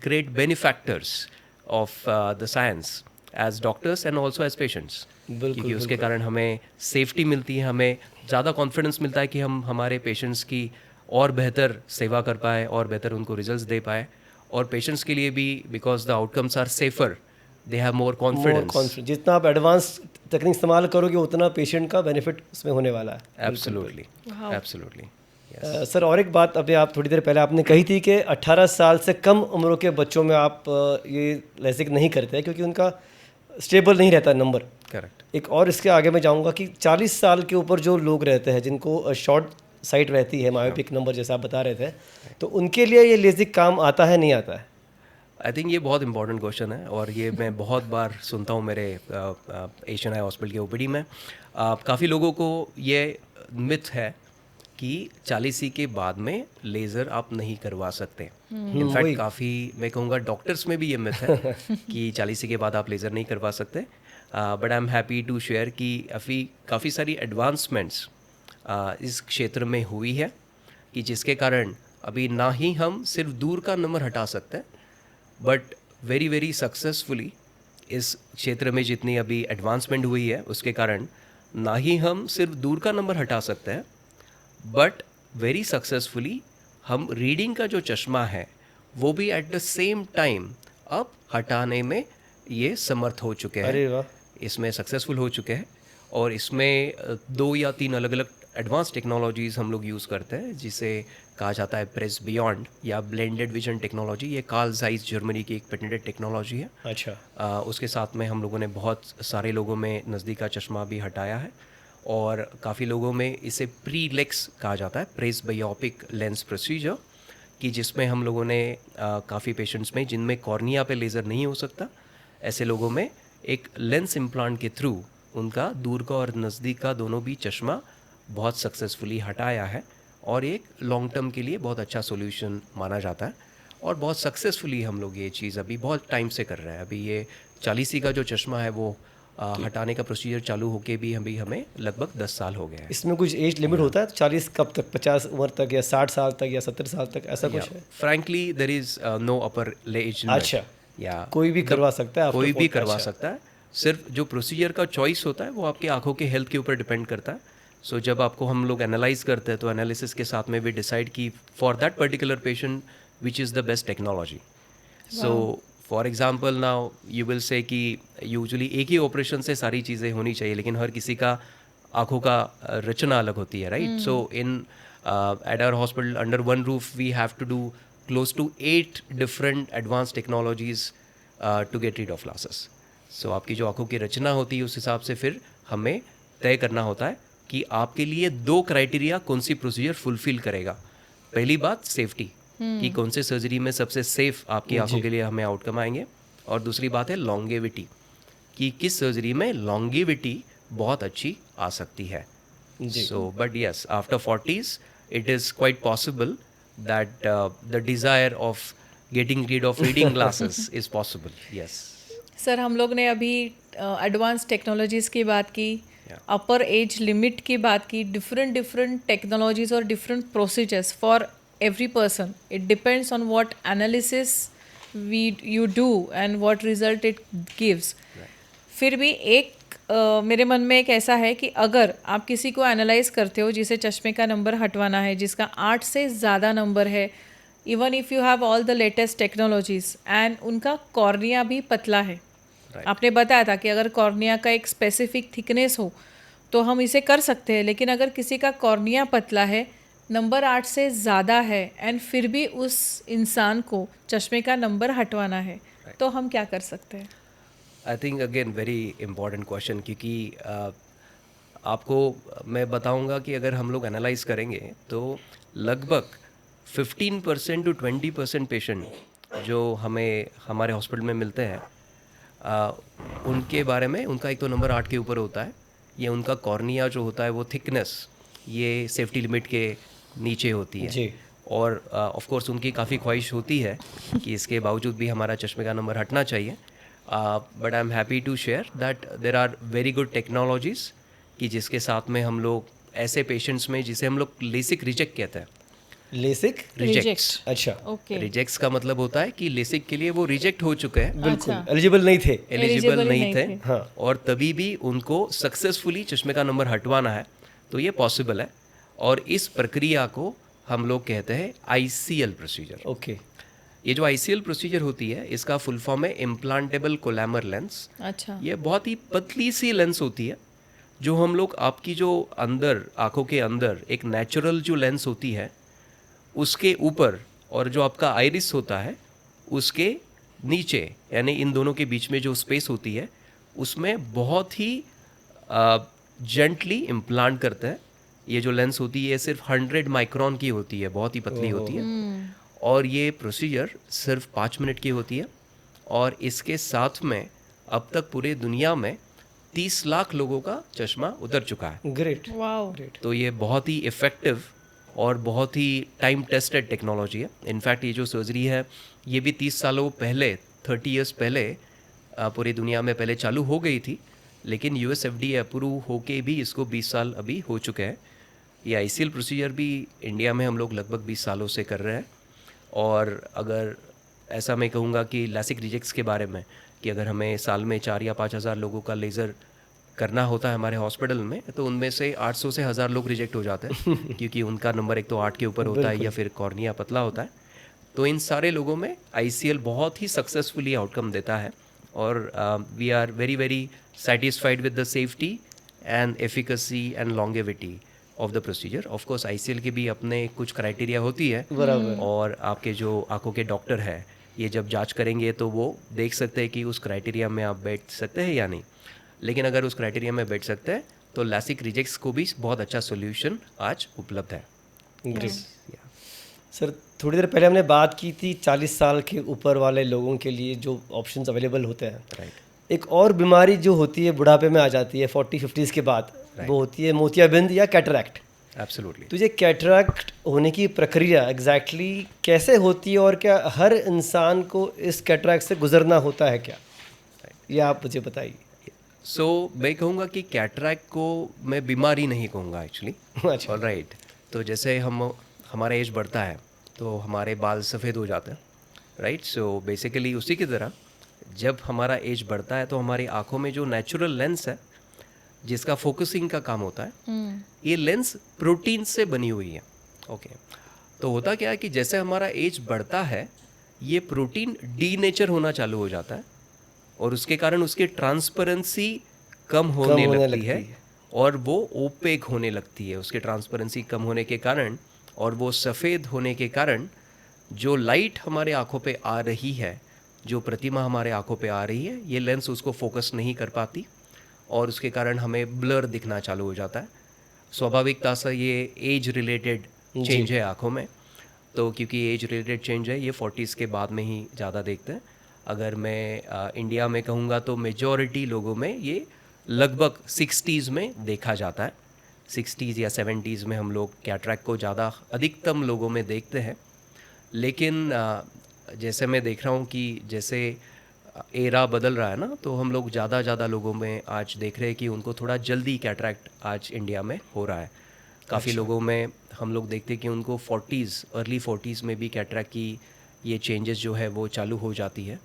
great benefactors of the science as doctors and also as patients. क्योंकि उसके कारण हमें सेफ्टी मिलती है, हमें ज़्यादा कॉन्फिडेंस मिलता है कि हम हमारे पेशेंट्स की और बेहतर सेवा कर पाए और बेहतर उनको रिजल्ट्स दे पाए. और पेशेंट्स के लिए भी because the outcomes are safer, they have more confidence. जितना आप एडवांस तकनीक इस्तेमाल करोगे उतना पेशेंट का बेनिफिट उसमें होने वाला है. Absolutely, absolutely. सर और एक बात अभी आप थोड़ी देर पहले आपने कही थी कि 18 साल से कम उम्र के बच्चों में आप ये लेसिक नहीं करते हैं क्योंकि उनका स्टेबल नहीं रहता नंबर. करेक्ट. एक और इसके आगे मैं जाऊंगा कि 40 साल के ऊपर जो लोग रहते हैं जिनको शॉर्ट साइट रहती है, मायोपिक नंबर जैसा आप बता रहे थे, तो उनके लिए ये लेसिक काम आता है नहीं आता है? आई थिंक ये बहुत इंपॉर्टेंट क्वेश्चन है और ये मैं बहुत बार सुनता हूँ मेरे एशियन आई हॉस्पिटल के ओपीडी में. काफ़ी लोगों को ये मिथ है कि 40 के बाद में लेज़र आप नहीं करवा सकते. इनफैक्ट काफ़ी मैं कहूँगा डॉक्टर्स में भी ये मिथ है कि 40 के बाद आप लेज़र नहीं करवा सकते. But I am happy to share कि अभी काफ़ी सारी एडवांसमेंट्स इस क्षेत्र में हुई है कि जिसके कारण अभी ना ही हम सिर्फ दूर का नंबर हटा सकते हैं बट वेरी वेरी सक्सेसफुली इस क्षेत्र में जितनी अभी एडवांसमेंट हुई है उसके कारण ना ही हम सिर्फ दूर का नंबर हटा सकते हैं, बट वेरी सक्सेसफुली हम रीडिंग का जो चश्मा है वो भी एट द सेम टाइम अब हटाने में ये समर्थ हो चुके हैं। अरे वाह। इसमें सक्सेसफुल हो चुके हैं और इसमें 2 या 3 अलग अलग एडवांस टेक्नोलॉजीज़ हम लोग यूज़ करते हैं, जिसे कहा जाता है प्रेस बियॉन्ड या ब्लेंडेड विजन टेक्नोलॉजी। ये कार्ल ज़ाइस जर्मनी की एक पेटेंटेड टेक्नोलॉजी है। अच्छा। उसके साथ में हम लोगों ने बहुत सारे लोगों में नज़दीक का चश्मा भी हटाया है और काफ़ी लोगों में इसे प्रीलेक्स कहा जाता है, प्रेस बायोपिक लेंस प्रोसीजर, कि जिसमें हम लोगों ने काफ़ी पेशेंट्स में जिनमें कॉर्निया पे लेज़र नहीं हो सकता, ऐसे लोगों में एक लेंस इम्प्लांट के थ्रू उनका दूर का और नज़दीक का दोनों भी चश्मा बहुत सक्सेसफुली हटाया है और एक लॉन्ग टर्म के लिए बहुत अच्छा सॉल्यूशन माना जाता है और बहुत सक्सेसफुली हम लोग ये चीज़ अभी बहुत टाइम से कर रहे हैं। अभी ये 40 का जो चश्मा है वो हटाने का प्रोसीजर चालू होके भी अभी हमें लगभग 10 साल हो गए हैं। इसमें कुछ एज लिमिट होता है? 40 कब तक? 50 उम्र तक या 60 साल तक या 70 साल तक, ऐसा कुछ है? Frankly there is no upper age limit. अच्छा, या कोई भी करवा सकता है? कोई भी करवा अच्छा। सकता है। सिर्फ जो प्रोसीजर का चॉइस होता है वो आपकी आंखों के हेल्थ के ऊपर डिपेंड करता है। सो जब आपको हम लोग एनालाइज करते हैं तो एनालिसिस के साथ में भी डिसाइड की for that particular patient which is the best technology. So for example now you will say कि यूजुअली एक ही ऑपरेशन से सारी चीज़ें होनी चाहिए, लेकिन हर किसी का आंखों का रचना अलग होती है, right? So in at our hospital under one roof we have to do close to 8 different advance technologies to get rid of glasses. So आपकी जो आंखों की रचना होती है उस हिसाब से फिर हमें तय करना होता है कि आपके लिए 2 क्राइटेरिया कौन सी प्रोसीजर फुलफिल करेगा। पहली बात सेफ्टी, कि कौन से सर्जरी में सबसे सेफ आपकी आंखों के लिए हमें आउटकम आएंगे, और दूसरी बात है लॉन्गेविटी, कि किस सर्जरी में लॉन्गेविटी बहुत अच्छी आ सकती है। So but yes, after 40s it is quite possible that the desire of getting read of reading glasses is possible. Yes sir, हम लोग ने अभी एडवांस टेक्नोलॉजीज़ की बात की, अपर एज लिमिट की बात की, डिफरेंट टेक्नोलॉजीज़ और different procedures for every person. It depends on what analysis you do and what result it gives. फिर भी एक मेरे मन में एक ऐसा है कि अगर आप किसी को एनालाइज करते हो जिसे चश्मे का नंबर हटवाना है, जिसका 8 से ज़्यादा नंबर है, even if you have all the latest technologies and उनका कॉर्निया भी पतला है, आपने बताया था कि अगर कॉर्निया का एक स्पेसिफिक थिकनेस हो तो हम इसे कर सकते हैं, लेकिन अगर किसी का कॉर्निया पतला है, नंबर 8 से ज़्यादा है एंड फिर भी उस इंसान को चश्मे का नंबर हटवाना है, तो हम क्या कर सकते हैं? I think again very important question, क्योंकि आपको मैं बताऊंगा कि अगर हम लोग एनालाइज करेंगे तो लगभग 15% टू 20% पेशेंट जो हमें हमारे हॉस्पिटल में मिलते हैं, उनके बारे में उनका एक तो नंबर 8 के ऊपर होता है, ये उनका कॉर्निया जो होता है वो थिकनेस ये सेफ्टी लिमिट के नीचे होती है जी। और ऑफ कोर्स उनकी काफ़ी ख्वाहिश होती है कि इसके बावजूद भी हमारा चश्मे का नंबर हटना चाहिए। But I am happy to share that there are very good technologies कि जिसके साथ में हम लोग ऐसे पेशेंट्स में जिसे हम लोग लेसिक रिजेक्ट कहते हैं। लेसिक रिजेक्ट्स, अच्छा, ओके। रिजेक्ट्स का मतलब होता है कि लेसिक के लिए वो रिजेक्ट हो चुके हैं, बिल्कुल अच्छा। एलिजिबल नहीं थे। एलिजिबल नहीं थे, हाँ। और तभी भी उनको सक्सेसफुली चश्मे का नंबर हटवाना है, तो ये पॉसिबल है। और इस प्रक्रिया को हम लोग कहते हैं ICL प्रोसीजर। ओके। ये जो ICL प्रोसीजर होती है इसका फुल फॉर्म है इम्प्लांटेबल कोलैमर लेंस। अच्छा, ये बहुत ही पतली सी लेंस होती है जो हम लोग आपकी जो अंदर आंखों के अंदर एक नेचुरल जो लेंस होती है उसके ऊपर और जो आपका आइरिस होता है उसके नीचे, यानी इन दोनों के बीच में जो स्पेस होती है उसमें बहुत ही जेंटली इम्प्लांट करते हैं। ये जो लेंस होती है सिर्फ 100 माइक्रोन की होती है, बहुत ही पतली होती है, और ये प्रोसीजर सिर्फ 5 मिनट की होती है। और इसके साथ में अब तक पूरे दुनिया में 30 लाख लोगों का चश्मा उतर चुका है। ग्रेट। वाओ, तो ये बहुत ही इफ़ेक्टिव और बहुत ही टाइम टेस्टेड टेक्नोलॉजी है। इनफैक्ट ये जो सर्जरी है ये भी 30 सालों पहले, 30 ईयर्स पहले पूरी दुनिया में पहले चालू हो गई थी, लेकिन US FDA अप्रूव होके भी इसको 20 साल अभी हो चुके हैं। ये ICL प्रोसीजर भी इंडिया में हम लोग लगभग 20 सालों से कर रहे हैं। और अगर ऐसा मैं कहूँगा कि लैसिक रिजेक्ट्स के बारे में, कि अगर हमें साल में 4 या 5 हज़ार लोगों का लेज़र करना होता है हमारे हॉस्पिटल में, तो उनमें से 800 से 1000 लोग रिजेक्ट हो जाते हैं क्योंकि उनका नंबर एक तो 8 के ऊपर होता है या फिर कॉर्निया पतला होता है। तो इन सारे लोगों में ICL बहुत ही सक्सेसफुली आउटकम देता है और we are very very satisfied with the safety and efficacy and longevity of the procedure. Of course ICL की भी अपने कुछ क्राइटेरिया होती है, और आपके जो आंखों के डॉक्टर है ये जब जांच करेंगे तो वो देख सकते हैं कि उस क्राइटेरिया में आप बैठ सकते हैं या नहीं। लेकिन अगर उस क्राइटेरिया में बैठ सकते हैं तो लैसिक रिजेक्ट्स को भी बहुत अच्छा सोल्यूशन आज उपलब्ध है। सर थोड़ी देर पहले हमने बात की थी 40 साल के ऊपर वाले लोगों के लिए जो ऑप्शंस अवेलेबल होते हैं। राइट। एक और बीमारी जो होती है बुढ़ापे में आ जाती है 40-50 के बाद, वो होती है मोतियाबिंद या कैटरैक्ट। एब्सोल्युटली। तो ये कैटरैक्ट होने की प्रक्रिया एग्जैक्टली कैसे होती है और क्या हर इंसान को इस कैटरैक्ट से गुजरना होता है क्या, ये आप मुझे बताइए। सो मैं कहूँगा कि कैटरैक्ट को मैं बीमारी नहीं कहूँगा एक्चुअली। अच्छा। राइट। तो जैसे हमारा एज बढ़ता है तो हमारे बाल सफ़ेद हो जाते हैं, राइट। सो बेसिकली उसी की तरह जब हमारा एज बढ़ता है तो हमारी आंखों में जो नेचुरल लेंस है जिसका फोकसिंग का काम होता है, ये लेंस प्रोटीन से बनी हुई है। ओके। तो होता क्या है कि जैसे हमारा एज बढ़ता है ये प्रोटीन डीनेचर होना चालू हो जाता है और उसके कारण उसकी ट्रांसपेरेंसी कम होने लगती है और वो ओपेक होने लगती है। उसकी ट्रांसपेरेंसी कम होने के कारण और वो सफ़ेद होने के कारण जो लाइट हमारे आँखों पे आ रही है, जो प्रतिमा हमारे आँखों पे आ रही है, ये लेंस उसको फोकस नहीं कर पाती और उसके कारण हमें ब्लर दिखना चालू हो जाता है। स्वाभाविकता से ये एज रिलेटेड चेंज है आँखों में। तो क्योंकि एज रिलेटेड चेंज है ये 40s के बाद में ही ज़्यादा देखते हैं। अगर मैं इंडिया में कहूँगा तो मेजॉरिटी लोगों में ये लगभग 60s में देखा जाता है। 60s या 70s में हम लोग कैटरैक्ट को ज़्यादा अधिकतम लोगों में देखते हैं। लेकिन जैसे मैं देख रहा हूँ कि जैसे एरा बदल रहा है ना, तो हम लोग ज़्यादा लोगों में आज देख रहे हैं कि उनको थोड़ा जल्दी कैटरैक्ट आज इंडिया में हो रहा है। काफ़ी लोगों में हम लोग देखते हैं कि उनको 40s अर्ली 40s में भी कैटरैक्ट की ये चेंजेस जो है वो चालू हो जाती है।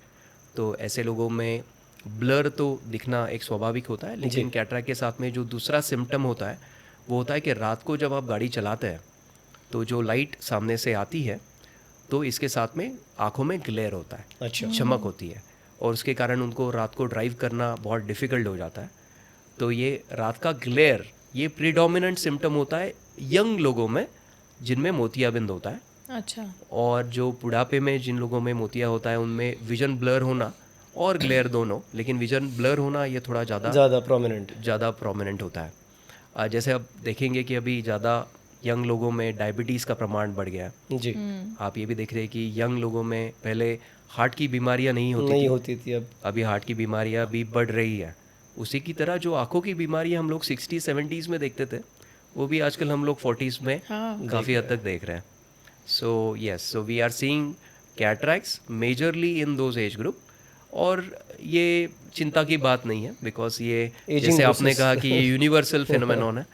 तो ऐसे लोगों में ब्लर तो दिखना एक स्वाभाविक होता है, लेकिन कैटरैक्ट के साथ में जो दूसरा सिम्टम होता है वो होता है कि रात को जब आप गाड़ी चलाते हैं तो जो लाइट सामने से आती है तो इसके साथ में आँखों में ग्लेयर होता है। अच्छा। चमक होती है और उसके कारण उनको रात को ड्राइव करना बहुत डिफ़िकल्ट हो जाता है। तो ये रात का ग्लेयर ये प्रीडोमिनेंट सिम्टम होता है यंग लोगों में जिनमें मोतियाबिंद होता है। अच्छा। और जो बुढ़ापे में जिन लोगों में मोतिया होता है उनमें विजन ब्लर होना और ग्लेयर दोनों, लेकिन विजन ब्लर होना ये थोड़ा ज़्यादा प्रोमिनेंट होता है। जैसे अब देखेंगे कि अभी ज़्यादा यंग लोगों में डायबिटीज़ का प्रमाण बढ़ गया है जी। आप ये भी देख रहे हैं कि यंग लोगों में पहले हार्ट की बीमारियां नहीं होती थी, अभी हार्ट की बीमारियां भी बढ़ रही है। उसी की तरह जो आंखों की बीमारियां हम लोग 60s-70s में देखते थे वो भी आजकल हम लोग 40s में काफ़ी हद तक देख रहे हैं। So yes, so we are seeing cataracts majorly in those age group. और ये चिंता की बात नहीं है बिकॉज ये जैसे आपने कहा कि ये यूनिवर्सल फिनोमेनॉन है।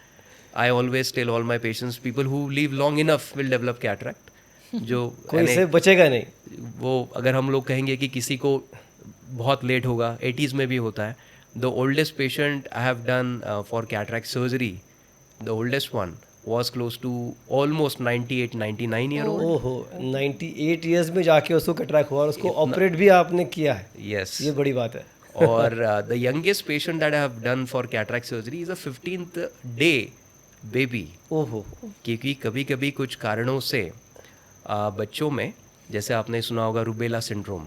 I always tell all my patients people who live long enough will develop cataract. जो कोई से बचेगा नहीं। वो अगर हम लोग कहेंगे कि किसी को बहुत लेट होगा, 80s में भी होता है। The oldest patient I have done for cataract surgery, the oldest one was close to almost 98-99 year old। ओहो, 98 ईयर्स में जाके उसको कैटरैक्ट हुआ और उसको ऑपरेट भी आपने किया है। यस, ये बड़ी बात है। और the youngest patient that I have done for cataract surgery is a 15th day baby. ओहो। क्योंकि कभी कभी कुछ कारणों से बच्चों में, जैसे आपने सुना होगा रूबेला सिंड्रोम,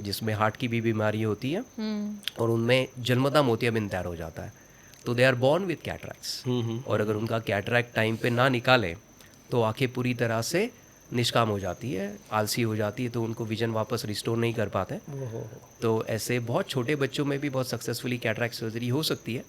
जिसमें हार्ट की भी बीमारी होती है और उनमें जन्मदा मोतियाबिंद तैयार हो जाता है, तो they are born with cataracts. और अगर उनका कैटरैक्ट टाइम पे ना निकाले तो आंखें पूरी तरह से निष्काम हो जाती है, आलसी हो जाती है, तो उनको विजन वापस रिस्टोर नहीं कर पाते। तो ऐसे बहुत छोटे बच्चों में भी बहुत सक्सेसफुली कैटरैक्ट सर्जरी हो सकती है।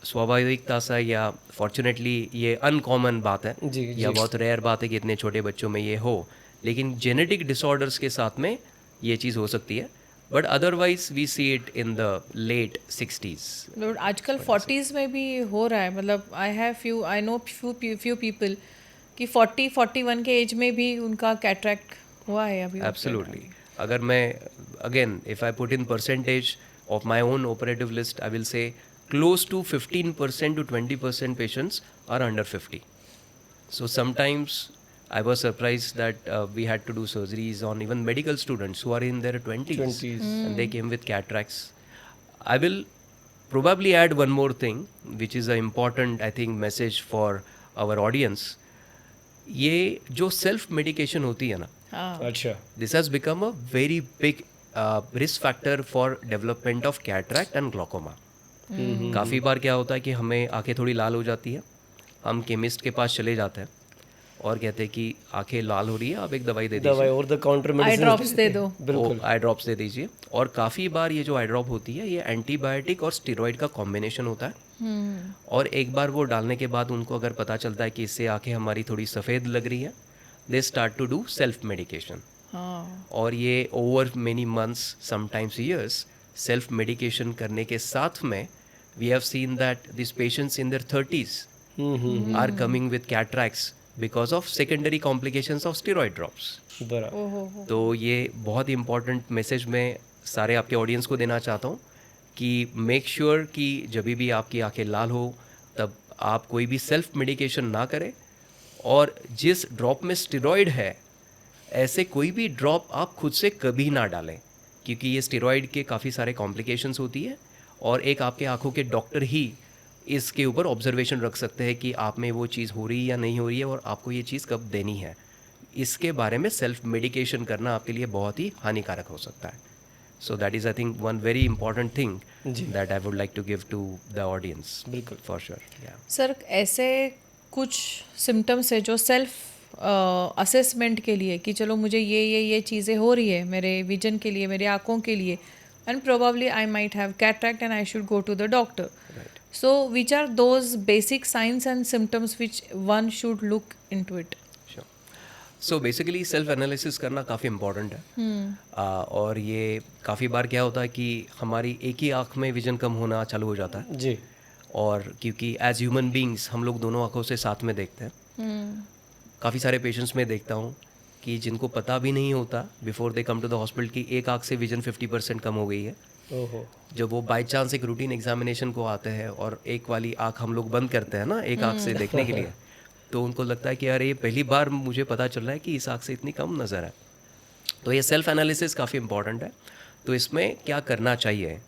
स्वाभाविकता से या फॉर्चुनेटली ये अनकॉमन बात है या बहुत रेयर बात है कि इतने छोटे बच्चों में ये हो, लेकिन जेनेटिक डिसऑर्डर्स के साथ में ये चीज़ हो सकती है। But otherwise we see it in the late 60s। आजकल 40s में भी हो रहा है। मतलब आई नो फ्यू पीपल कि 40-41 के एज में भी उनका कैटरैक्ट हुआ है अभी। एब्सोल्युटली। अगर मैं again if I put in percentage of my own operative list, I will say close to 15% to 20% patients are under 50. So sometimes I was surprised that we had to do surgeries on even medical students who are in their 20s. And they came with cataracts. I will probably add one more thing, which is an important, I think, message for our audience. ये जो self medication होती है ना, अच्छा, this has become a very big risk factor for development of cataract and glaucoma. काफ़ी बार क्या होता है कि हमें आंखें थोड़ी लाल हो जाती है, हम केमिस्ट के पास चले जाते हैं और कहते हैं कि आंखें लाल हो रही है, आप एक दवाई दे दवाई दीजिए, और the counter eye medicine drops दे दो। बिल्कुल। आई ड्रॉप्स दे दीजिए। और काफ़ी बार ये जो आई ड्रॉप होती है ये एंटीबायोटिक और स्टेरॉइड का कॉम्बिनेशन होता है। और एक बार वो डालने के बाद उनको अगर पता चलता है कि इससे आंखें हमारी थोड़ी सफ़ेद लग रही है, they start to do self medication. और ये over many months sometimes years self medication करने के साथ में we have seen that these patients in their 30s are coming with cataracts because of secondary complications of steroid drops. बराबर। तो ये बहुत ही इम्पॉर्टेंट मैसेज मैं सारे आपके ऑडियंस को देना चाहता हूँ कि मेक श्योर कि जब भी आपकी आंखें लाल हो तब आप कोई भी सेल्फ मेडिकेशन ना करें, और जिस ड्रॉप में स्टेरॉइड है ऐसे कोई भी ड्रॉप आप खुद से कभी ना डालें, क्योंकि ये स्टेरॉइड के काफ़ी सारे कॉम्प्लिकेशंस होती है और एक आपके आंखों के डॉक्टर ही इसके ऊपर ऑब्जर्वेशन रख सकते हैं कि आप में वो चीज़ हो रही है या नहीं हो रही है और आपको ये चीज़ कब देनी है। इसके बारे में सेल्फ मेडिकेशन करना आपके लिए बहुत ही हानिकारक हो सकता है। So that is I think one very important thing that I would like to give to the audience. बिल्कुल, फॉर श्योर। सर, ऐसे कुछ सिम्टम्स है जो सेल्फ असेसमेंट के लिए कि चलो मुझे ये चीज़ें हो रही है मेरे विजन के लिए, मेरे आँखों के लिए, and probably I might have cataract and I should go to the doctor. Right. So which are those basic signs and symptoms which one should look into it? Sure. So basically self analysis करना काफ़ी important है। और ये काफ़ी बार क्या होता है कि हमारी एक ही आँख में विजन कम होना चालू हो जाता है जी। और क्योंकि एज ह्यूमन बींग्स हम लोग दोनों आँखों से साथ में देखते हैं। काफ़ी सारे पेशेंट्स में देखता हूँ कि जिनको पता भी नहीं होता before they come to the hospital कि एक आँख से विजन 50% कम हो गई है। ओहो। जब वो बाय चांस एक रूटीन एग्जामिनेशन को आते हैं और एक वाली आँख हम लोग बंद करते हैं ना एक आँख से देखने के लिए, तो उनको लगता है कि यार ये पहली बार मुझे पता चल रहा है कि इस आँख से इतनी कम नज़र है। तो ये सेल्फ एनालिसिस काफ़ी इंपॉर्टेंट है। तो इसमें क्या करना चाहिए,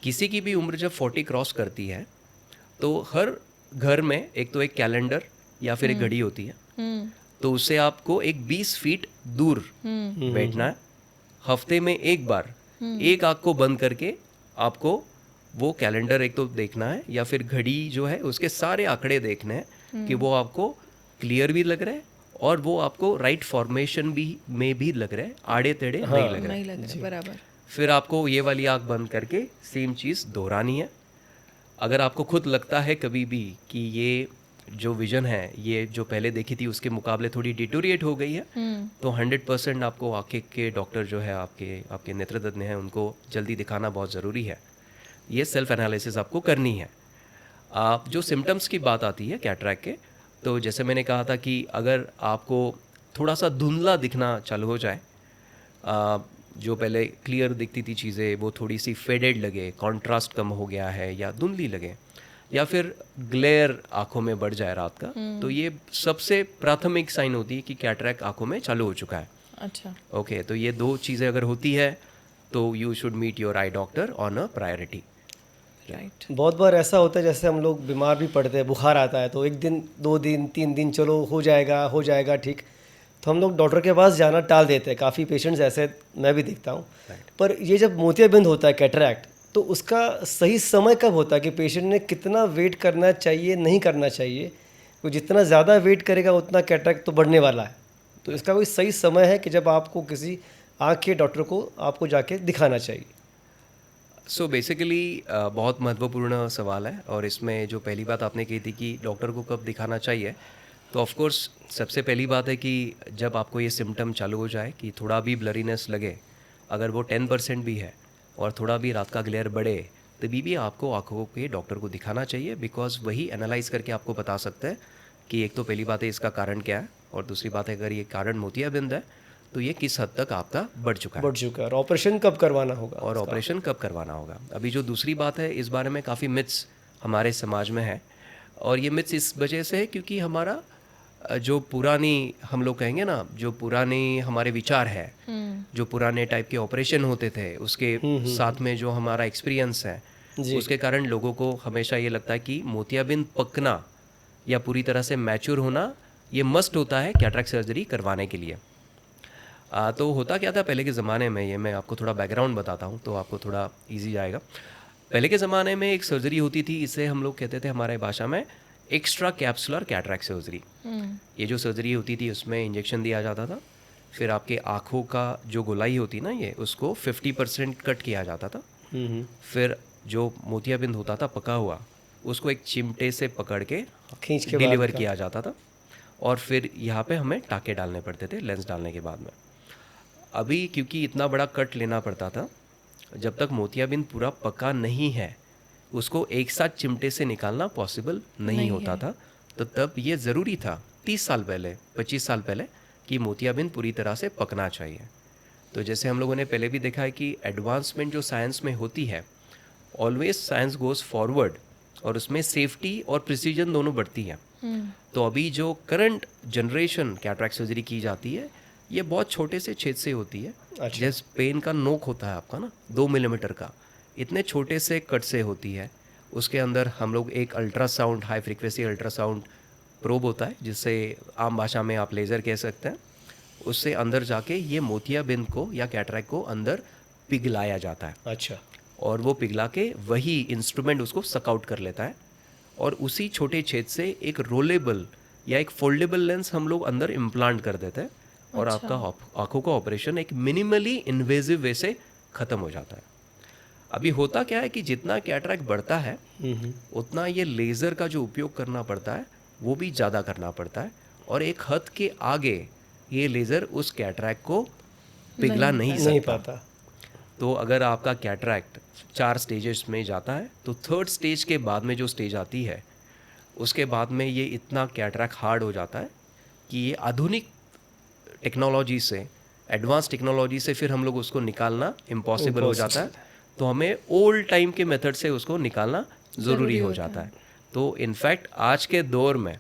किसी की भी उम्र जब 40 क्रॉस करती है तो हर घर में एक तो एक कैलेंडर या फिर एक घड़ी होती है, तो उससे आपको एक 20 फीट दूर बैठना है। हफ्ते में एक बार एक आँख को बंद करके आपको वो कैलेंडर एक तो देखना है या फिर घड़ी जो है उसके सारे आंकड़े देखने हैं कि वो आपको क्लियर भी लग रहा है और वो आपको राइट फॉर्मेशन भी में भी लग रहा है, आड़े टेढ़े नहीं लग रहा नहीं है। लग रहा, बराबर। फिर आपको ये वाली आँख बंद करके सेम चीज़ दोहरानी है। अगर आपको खुद लगता है कभी भी कि ये जो विजन है ये जो पहले देखी थी उसके मुकाबले थोड़ी डिटोरिएट हो गई है, तो 100% आपको आँखें के डॉक्टर जो है आपके नेत्रतज्ञ हैं उनको जल्दी दिखाना बहुत ज़रूरी है। ये सेल्फ एनालिसिस आपको करनी है। जो सिम्टम्स की बात आती है कैटरैक्ट के, तो जैसे मैंने कहा था कि अगर आपको थोड़ा सा धुंधला दिखना चालू हो जाए, जो पहले क्लियर दिखती थी चीज़ें वो थोड़ी सी फेडेड लगे, कॉन्ट्रास्ट कम हो गया है या धुंधली लगे, या फिर ग्लेयर आंखों में बढ़ जाए रात का, तो ये सबसे प्राथमिक साइन होती है कि कैटरैक्ट आंखों में चालू हो चुका है। अच्छा, ओके, तो ये दो चीज़ें अगर होती है तो you should meet your eye doctor on a priority. Right. बहुत बार ऐसा होता है जैसे हम लोग बीमार भी पड़ते हैं, बुखार आता है तो एक दिन 2 दिन 3 दिन चलो हो जाएगा ठीक, तो हम लोग डॉक्टर के पास जाना टाल देते हैं। काफ़ी पेशेंट्स ऐसे मैं भी देखता हूँ। पर ये जब मोतियाबिंद होता है कैटरैक्ट, तो उसका सही समय कब होता है कि पेशेंट ने कितना वेट करना चाहिए, नहीं करना चाहिए? वो जितना ज़्यादा वेट करेगा उतना कैटरैक्ट तो बढ़ने वाला है। तो इसका कोई सही समय है कि जब आपको किसी आँख के डॉक्टर को आपको जाके दिखाना चाहिए? सो बेसिकली बहुत महत्वपूर्ण सवाल है, और इसमें जो पहली बात आपने कही थी कि डॉक्टर को कब दिखाना चाहिए, तो ऑफ कोर्स सबसे पहली बात है कि जब आपको ये सिम्टम चालू हो जाए कि थोड़ा भी ब्लरीनेस लगे, अगर वो 10% भी है और थोड़ा भी रात का ग्लेयर बढ़े, तभी भी आपको आँखों के डॉक्टर को दिखाना चाहिए, बिकॉज वही एनालाइज करके आपको बता सकते हैं कि एक तो पहली बात है इसका कारण क्या है, और दूसरी बात है अगर ये कारण मोतियाबिंद है तो ये किस हद तक आपका बढ़ चुका है बढ़ चुका है, और ऑपरेशन कब करवाना होगा और ऑपरेशन कब करवाना होगा। अभी जो दूसरी बात है, इस बारे में काफ़ी मिथ्स हमारे समाज में है, और ये मिथ्स इस वजह से है क्योंकि हमारा जो पुरानी, हम लोग कहेंगे ना, जो पुरानी हमारे विचार है, जो पुराने टाइप के ऑपरेशन होते थे, उसके साथ में जो हमारा एक्सपीरियंस है, उसके कारण लोगों को हमेशा ये लगता है कि मोतियाबिंद पकना या पूरी तरह से मैच्योर होना ये मस्ट होता है कैटरेक्ट सर्जरी करवाने के लिए। तो होता क्या था पहले के ज़माने में, ये मैं आपको थोड़ा बैकग्राउंड बताता हूँ तो आपको थोड़ा इजी जाएगा। पहले के ज़माने में एक सर्जरी होती थी, इसे हम लोग कहते थे हमारे भाषा में एक्स्ट्रा कैप्सुलर कैटरेक्ट सर्जरी। ये जो सर्जरी होती थी उसमें इंजेक्शन दिया जाता था, फिर आपके आँखों का जो गोलाई होती ना, ये उसको 50% कट किया जाता था। फिर जो मोतियाबिंद होता था पका हुआ, उसको एक चिमटे से पकड़ के खींच के डिलीवर किया जाता था, और फिर यहाँ पे हमें टाँके डालने पड़ते थे लेंस डालने के बाद में। अभी क्योंकि इतना बड़ा कट लेना पड़ता था, जब तक मोतियाबिंद पूरा पका नहीं है उसको एक साथ चिमटे से निकालना पॉसिबल नहीं होता था। तो तब ये ज़रूरी था 30 साल पहले, 25 साल पहले, कि मोतियाबिंद पूरी तरह से पकना चाहिए। तो जैसे हम लोगों ने पहले भी देखा है कि एडवांसमेंट जो साइंस में होती है, ऑलवेज साइंस गोज़ फॉरवर्ड, और उसमें सेफ्टी और प्रिसीजन दोनों बढ़ती है। तो अभी जो करंट जनरेशन कैटरेक्ट सर्जरी की जाती है, ये बहुत छोटे से छेद से होती है। जैसे पेन का नोक होता है आपका ना 2 मिलीमीटर का, इतने छोटे से कट से होती है। उसके अंदर हम लोग एक ultrasound, high frequency ultrasound probe होता है, जिससे आम भाषा में आप लेज़र कह सकते हैं, उससे अंदर जाके ये मोतियाबिंद को या कैटरेक्ट को अंदर पिघलाया जाता है। अच्छा। और वो पिघला के वही इंस्ट्रूमेंट उसको सकआउट कर लेता है, और उसी छोटे छेद से एक रोलेबल या एक फोल्डेबल लेंस हम लोग अंदर इम्प्लांट कर देते हैं, और आपका आँखों का ऑपरेशन एक मिनिमली इन्वेजिव वे से ख़त्म हो जाता है। अभी होता क्या है कि जितना कैटरेक्ट बढ़ता है उतना ये लेज़र का जो उपयोग करना पड़ता है वो भी ज़्यादा करना पड़ता है, और एक हद के आगे ये लेज़र उस कैटरेक्ट को पिघला नहीं पाता। तो अगर आपका कैटरेक्ट 4 स्टेजेस में जाता है, तो 3rd स्टेज के बाद में जो स्टेज आती है, उसके बाद में ये इतना कैटरेक्ट हार्ड हो जाता है कि ये आधुनिक टेक्नोलॉजी से, एडवांस टेक्नोलॉजी से फिर हम लोग उसको निकालना इम्पॉसिबल हो जाता है। तो हमें ओल्ड टाइम के मेथड से उसको निकालना ज़रूरी हो जाता है। तो इनफैक्ट आज के दौर में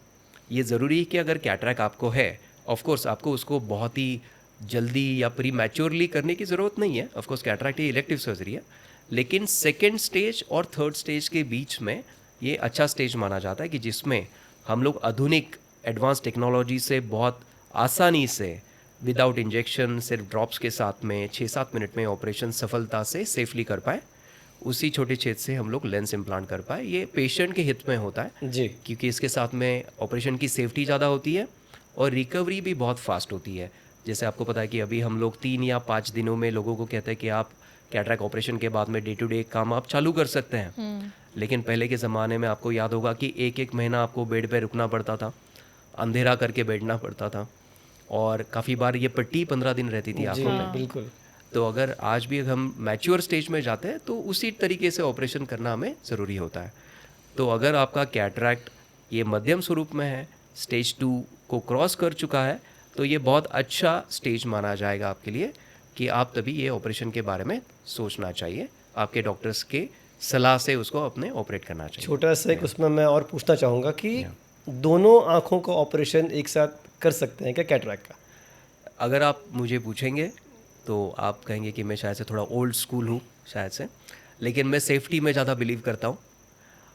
ये ज़रूरी है कि अगर कैटरेक्ट आपको है, ऑफ कोर्स आपको उसको बहुत ही जल्दी या प्री मैच्योरली करने की ज़रूरत नहीं है। ऑफ कोर्स कैटरेक्ट ये इलेक्टिव सर्जरी है, लेकिन 2nd स्टेज और 3rd स्टेज के बीच में ये अच्छा स्टेज माना जाता है कि जिसमें हम लोग आधुनिक एडवांस टेक्नोलॉजी से बहुत आसानी से, विदाउट इंजेक्शन, सिर्फ ड्रॉप्स के साथ में 6-7 मिनट में ऑपरेशन सफलता से सेफली कर पाए। उसी छोटे छेद से हम लोग लेंस इम्प्लांट कर पाए। ये पेशेंट के हित में होता है जी, क्योंकि इसके साथ में ऑपरेशन की सेफ्टी ज़्यादा होती है और रिकवरी भी बहुत फास्ट होती है। जैसे आपको पता है कि अभी हम लोग 3 या 5 दिनों में लोगों को कहते हैं कि आप कैटरेक्ट ऑपरेशन के बाद में डे टू डे काम आप चालू कर सकते हैं। लेकिन पहले के ज़माने में आपको याद होगा कि 1-1 महीना आपको बेड पे रुकना पड़ता था, अंधेरा करके बैठना पड़ता था, और काफ़ी बार ये पट्टी 15 दिन रहती थी आँखों में। बिल्कुल। तो अगर आज भी हम मैच्योर स्टेज में जाते हैं तो उसी तरीके से ऑपरेशन करना हमें ज़रूरी होता है। तो अगर आपका कैटरेक्ट ये मध्यम स्वरूप में है, स्टेज 2 को क्रॉस कर चुका है, तो ये बहुत अच्छा स्टेज माना जाएगा आपके लिए कि आप तभी ये ऑपरेशन के बारे में सोचना चाहिए। आपके डॉक्टर्स के सलाह से उसको अपने ऑपरेट करना चाहिए। छोटा सा एक उसमें मैं और पूछना चाहूँगा कि दोनों आँखों का ऑपरेशन एक साथ कर सकते हैं क्या कैटरेक्ट का? अगर आप मुझे पूछेंगे तो आप कहेंगे कि मैं शायद से थोड़ा ओल्ड स्कूल हूँ शायद से, लेकिन मैं सेफ्टी में ज़्यादा बिलीव करता हूँ।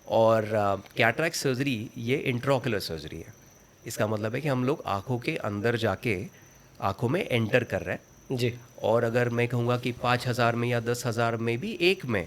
और कैटरेक्ट सर्जरी ये इंट्राओक्युलर सर्जरी है। इसका मतलब है कि हम लोग आँखों के अंदर जाके आँखों में एंटर कर रहे हैं जी। और अगर मैं कहूँगा कि 5,000 में या 10,000 में भी एक में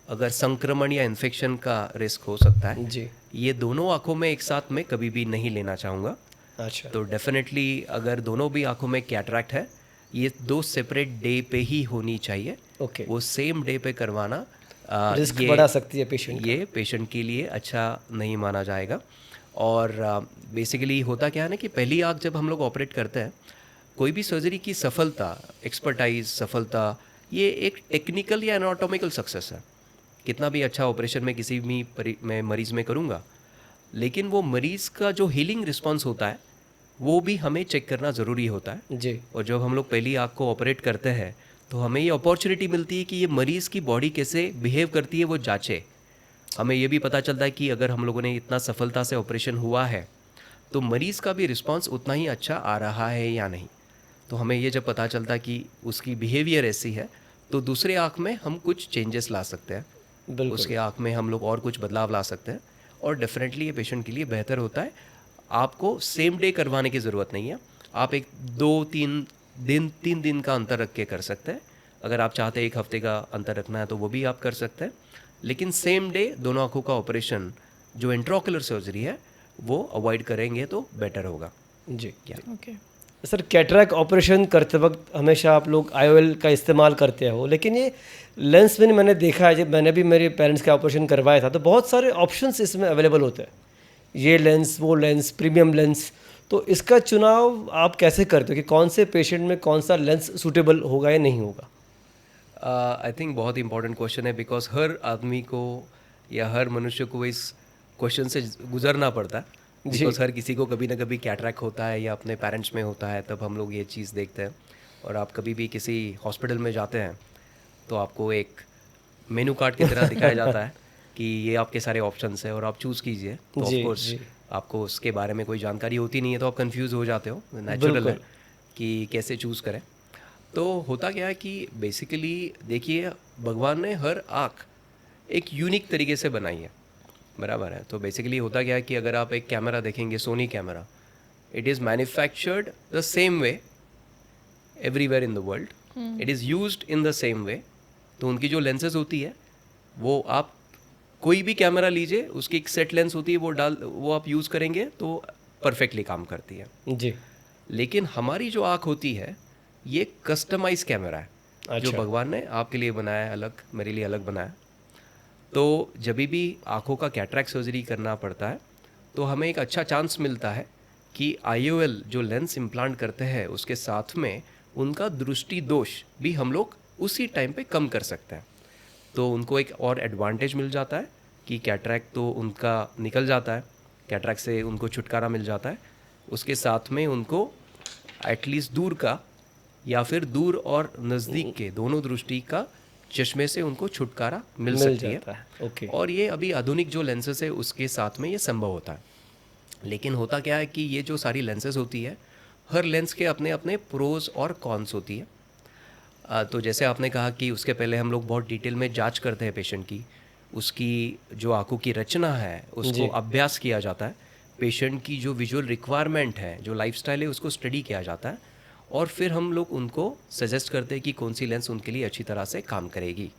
अगर संक्रमण या इन्फेक्शन का रिस्क हो सकता है जी। ये दोनों आँखों में एक साथ में कभी भी नहीं लेना चाहूँगा। अच्छा। तो डेफिनेटली अगर दोनों भी आँखों में कैटरेक्ट है ये 2 सेपरेट डे पे ही होनी चाहिए। ओके। वो सेम डे पे करवाना रिस्क बढ़ा सकती है पेशेंट। ये पेशेंट के लिए अच्छा नहीं माना जाएगा। और बेसिकली होता क्या है ना कि पहली आँख जब हम लोग ऑपरेट करते हैं, कोई भी सर्जरी की सफलता, एक्सपर्टाइज सफलता, ये एक टेक्निकल या एनाटॉमिकल सक्सेस है। कितना भी अच्छा ऑपरेशन मैं किसी भी मैं मरीज़ में करूँगा, लेकिन वो मरीज़ का जो हीलिंग रिस्पॉन्स होता है वो भी हमें चेक करना ज़रूरी होता है। जी और जब हम लोग पहली आँख को ऑपरेट करते हैं तो हमें ये अपॉर्चुनिटी मिलती है कि ये मरीज़ की बॉडी कैसे बिहेव करती है वो जांचे। हमें ये भी पता चलता है कि अगर हम लोगों ने इतना सफलता से ऑपरेशन हुआ है तो मरीज़ का भी रिस्पांस उतना ही अच्छा आ रहा है या नहीं। तो हमें ये जब पता चलता है कि उसकी बिहेवियर ऐसी है तो दूसरे आँख में हम कुछ चेंजेस ला सकते हैं, बिल्कुल। उसके आँख में हम लोग और कुछ बदलाव ला सकते हैं और डेफिनेटली ये पेशेंट के लिए बेहतर होता है। आपको सेम डे करवाने की ज़रूरत नहीं है, आप एक 2-3 दिन का अंतर रख के कर सकते हैं। अगर आप चाहते हैं 1 हफ्ते का अंतर रखना है तो वो भी आप कर सकते हैं, लेकिन सेम डे दोनों आँखों का ऑपरेशन जो इंट्राओकुलर सर्जरी है वो अवॉइड करेंगे तो बेटर होगा। जी ओके। सर, कैटरैक्ट ऑपरेशन करते वक्त हमेशा आप लोग IOL का इस्तेमाल करते हो, लेकिन ये लेंस में मैंने देखा है, जब मैंने भी मेरे पेरेंट्स का ऑपरेशन करवाया था तो बहुत सारे ऑप्शंस इसमें अवेलेबल होते हैं, ये लेंस वो लेंस प्रीमियम लेंस। तो इसका चुनाव आप कैसे करते हो कि कौन से पेशेंट में कौन सा लेंस सूटेबल होगा या नहीं होगा? आई थिंक बहुत इंपॉर्टेंट क्वेश्चन है, बिकॉज हर आदमी को या हर मनुष्य को इस क्वेश्चन से गुजरना पड़ता है। बिकॉज हर किसी को कभी ना कभी कैटरैक्ट होता है या अपने पेरेंट्स में होता है, तब हम लोग ये चीज़ देखते हैं। और आप कभी भी किसी हॉस्पिटल में जाते हैं तो आपको एक मेनू कार्ड की तरह दिखाया जाता है कि ये आपके सारे ऑप्शंस हैं और आप चूज़ कीजिए। तो जी, ऑफ कोर्स जी। आपको उसके बारे में कोई जानकारी होती नहीं है तो आप कंफ्यूज हो जाते हो, नेचुरल है कि कैसे चूज़ करें। तो होता क्या है कि बेसिकली देखिए, भगवान ने हर आँख एक यूनिक तरीके से बनाई है, बराबर है। तो बेसिकली होता क्या है कि अगर आप एक कैमरा देखेंगे, Soni camera, it is manufactured the same way everywhere in the world, it is used in the same way. तो उनकी जो लेंसेज होती है वो आप कोई भी कैमरा लीजिए, उसकी एक सेट लेंस होती है, वो आप यूज़ करेंगे तो परफेक्टली काम करती है। जी लेकिन हमारी जो आँख होती है ये कस्टमाइज कैमरा है, जो अच्छा। भगवान ने आपके लिए बनाया है, अलग मेरे लिए अलग बनाया। तो जब भी आँखों का कैटरैक्ट सर्जरी करना पड़ता है तो हमें एक अच्छा चांस मिलता है कि IOL जो लेंस इम्प्लांट करते हैं उसके साथ में उनका दृष्टि दोष भी हम लोग उसी टाइम पे कम कर सकते हैं। तो उनको एक और एडवांटेज मिल जाता है कि कैटरैक्ट तो उनका निकल जाता है, कैटरैक्ट से उनको छुटकारा मिल जाता है। उसके साथ में उनको एटलीस्ट दूर का या फिर दूर और नज़दीक के दोनों दृष्टि का चश्मे से उनको छुटकारा मिल सकती है। जाता है। ओके। और ये अभी आधुनिक जो लेंसेज है उसके साथ में ये संभव होता है। लेकिन होता क्या है कि ये जो सारी लेंसेज होती है, हर लेंस के अपने अपने प्रोज और कॉन्स होती है। तो जैसे आपने कहा कि उसके पहले हम लोग बहुत डिटेल में जांच करते हैं पेशेंट की, उसकी जो आंखों की रचना है उसको अभ्यास किया जाता है, पेशेंट की जो विजुअल रिक्वायरमेंट है, जो लाइफस्टाइल है, उसको स्टडी किया जाता है और फिर हम लोग उनको सजेस्ट करते हैं कि कौन सी लेंस उनके लिए अच्छी तरह से काम करेगी।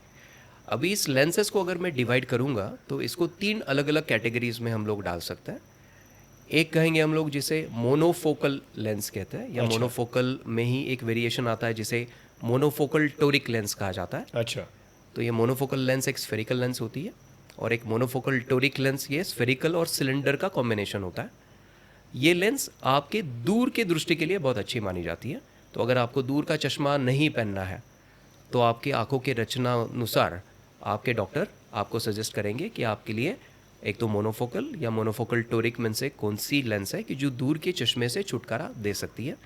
अभी इस लेंसेज को अगर मैं डिवाइड करूँगा तो इसको 3 अलग अलग कैटेगरीज में हम लोग डाल सकते हैं। एक कहेंगे हम लोग जिसे मोनोफोकल लेंस कहते हैं, या मोनोफोकल में ही एक वेरिएशन आता है जिसे मोनोफोकल टोरिक लेंस कहा जाता है। अच्छा। तो ये मोनोफोकल लेंस एक स्फेरिकल लेंस होती है और एक मोनोफोकल टोरिक लेंस ये स्फेरिकल और सिलेंडर का कॉम्बिनेशन होता है। ये लेंस आपके दूर के दृष्टि के लिए बहुत अच्छी मानी जाती है। तो अगर आपको दूर का चश्मा नहीं पहनना है तो आपकी आंखों के रचना अनुसार आपके डॉक्टर आपको सजेस्ट करेंगे कि आपके लिए एक तो मोनोफोकल या मोनोफोकल टोरिक में से कौन सी लेंस है कि जो दूर के चश्मे से छुटकारा दे सकती है।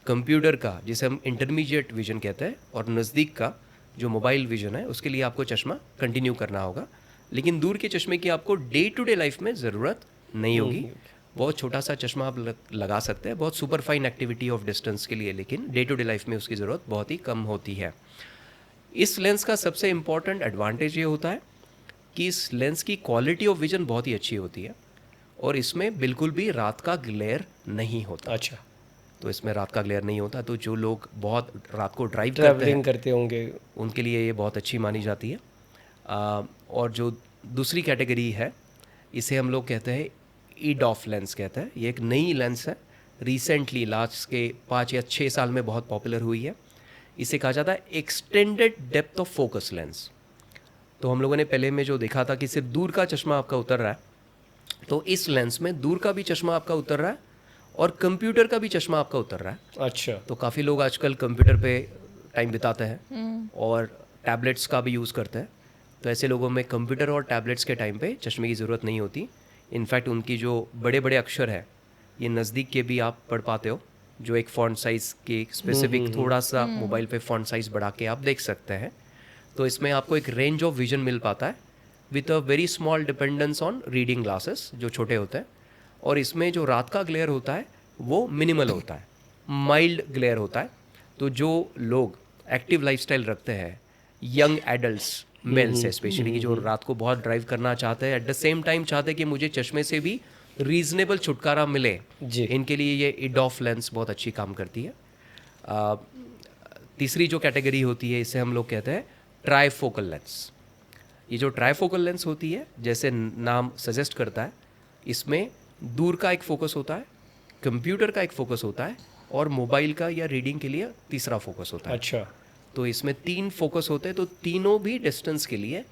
कंप्यूटर का जिसे हम इंटरमीडिएट विजन कहते हैं और नज़दीक का जो मोबाइल विजन है उसके लिए आपको चश्मा कंटिन्यू करना होगा, लेकिन दूर के चश्मे की आपको डे टू डे लाइफ में ज़रूरत नहीं होगी। बहुत छोटा सा चश्मा आप लगा सकते हैं बहुत super fine activity of distance के लिए, लेकिन डे टू डे लाइफ में उसकी ज़रूरत बहुत ही कम होती है। इस लेंस का सबसे इम्पॉर्टेंट एडवांटेज ये होता है कि इस लेंस की क्वालिटी ऑफ विजन बहुत ही अच्छी होती है और इसमें बिल्कुल भी रात का ग्लेयर नहीं होता। अच्छा। तो इसमें रात का ग्लेयर नहीं होता, तो जो लोग बहुत रात को ड्राइव ट्रैवलिंग करते होंगे उनके लिए ये बहुत अच्छी मानी जाती है। और जो दूसरी कैटेगरी है इसे हम लोग कहते हैं EDOF लेंस कहते हैं। ये एक नई लेंस है, रिसेंटली लास्ट के 5 या 6 साल में बहुत पॉपुलर हुई है। इसे कहा जाता है extended depth of focus lens. तो हम लोगों ने पहले में जो देखा था कि सिर्फ दूर का चश्मा आपका उतर रहा है, तो इस लेंस में दूर का भी चश्मा आपका उतर रहा है और कंप्यूटर का भी चश्मा आपका उतर रहा है। अच्छा। तो काफ़ी लोग आजकल कंप्यूटर पे टाइम बिताते हैं और टैबलेट्स का भी यूज़ करते हैं। तो ऐसे लोगों में कंप्यूटर और टैबलेट्स के टाइम पे चश्मे की ज़रूरत नहीं होती। इनफैक्ट उनकी जो बड़े बड़े अक्षर है ये नज़दीक के भी आप पढ़ पाते हो, जो एक फॉन्ट साइज़ के स्पेसिफिक थोड़ा सा मोबाइल पे फॉन्ट साइज़ बढ़ा के आप देख सकते हैं। तो इसमें आपको एक रेंज ऑफ विजन मिल पाता है with a very small dependence on reading glasses जो छोटे होते हैं। और इसमें जो रात का ग्लेयर होता है वो मिनिमल होता है, माइल्ड ग्लेयर होता है। तो जो लोग एक्टिव लाइफस्टाइल रखते हैं, यंग एडल्ट्स, मेल्स स्पेशली, जो रात को बहुत ड्राइव करना चाहते हैं, एट द सेम टाइम चाहते हैं कि मुझे चश्मे से भी रीजनेबल छुटकारा मिले, जी। इनके लिए ये इडॉफ लेंस बहुत अच्छी काम करती है। तीसरी जो कैटेगरी होती है इसे हम लोग कहते हैं ट्राईफोकल लेंस। ये जो ट्राईफोकल लेंस होती है, जैसे नाम सजेस्ट करता है, इसमें दूर का एक फोकस होता है, कंप्यूटर का एक फोकस होता है और मोबाइल का या रीडिंग के लिए तीसरा फोकस होता है। अच्छा। तो इसमें 3 फोकस होते हैं। तो तीनों भी डिस्टेंस के लिए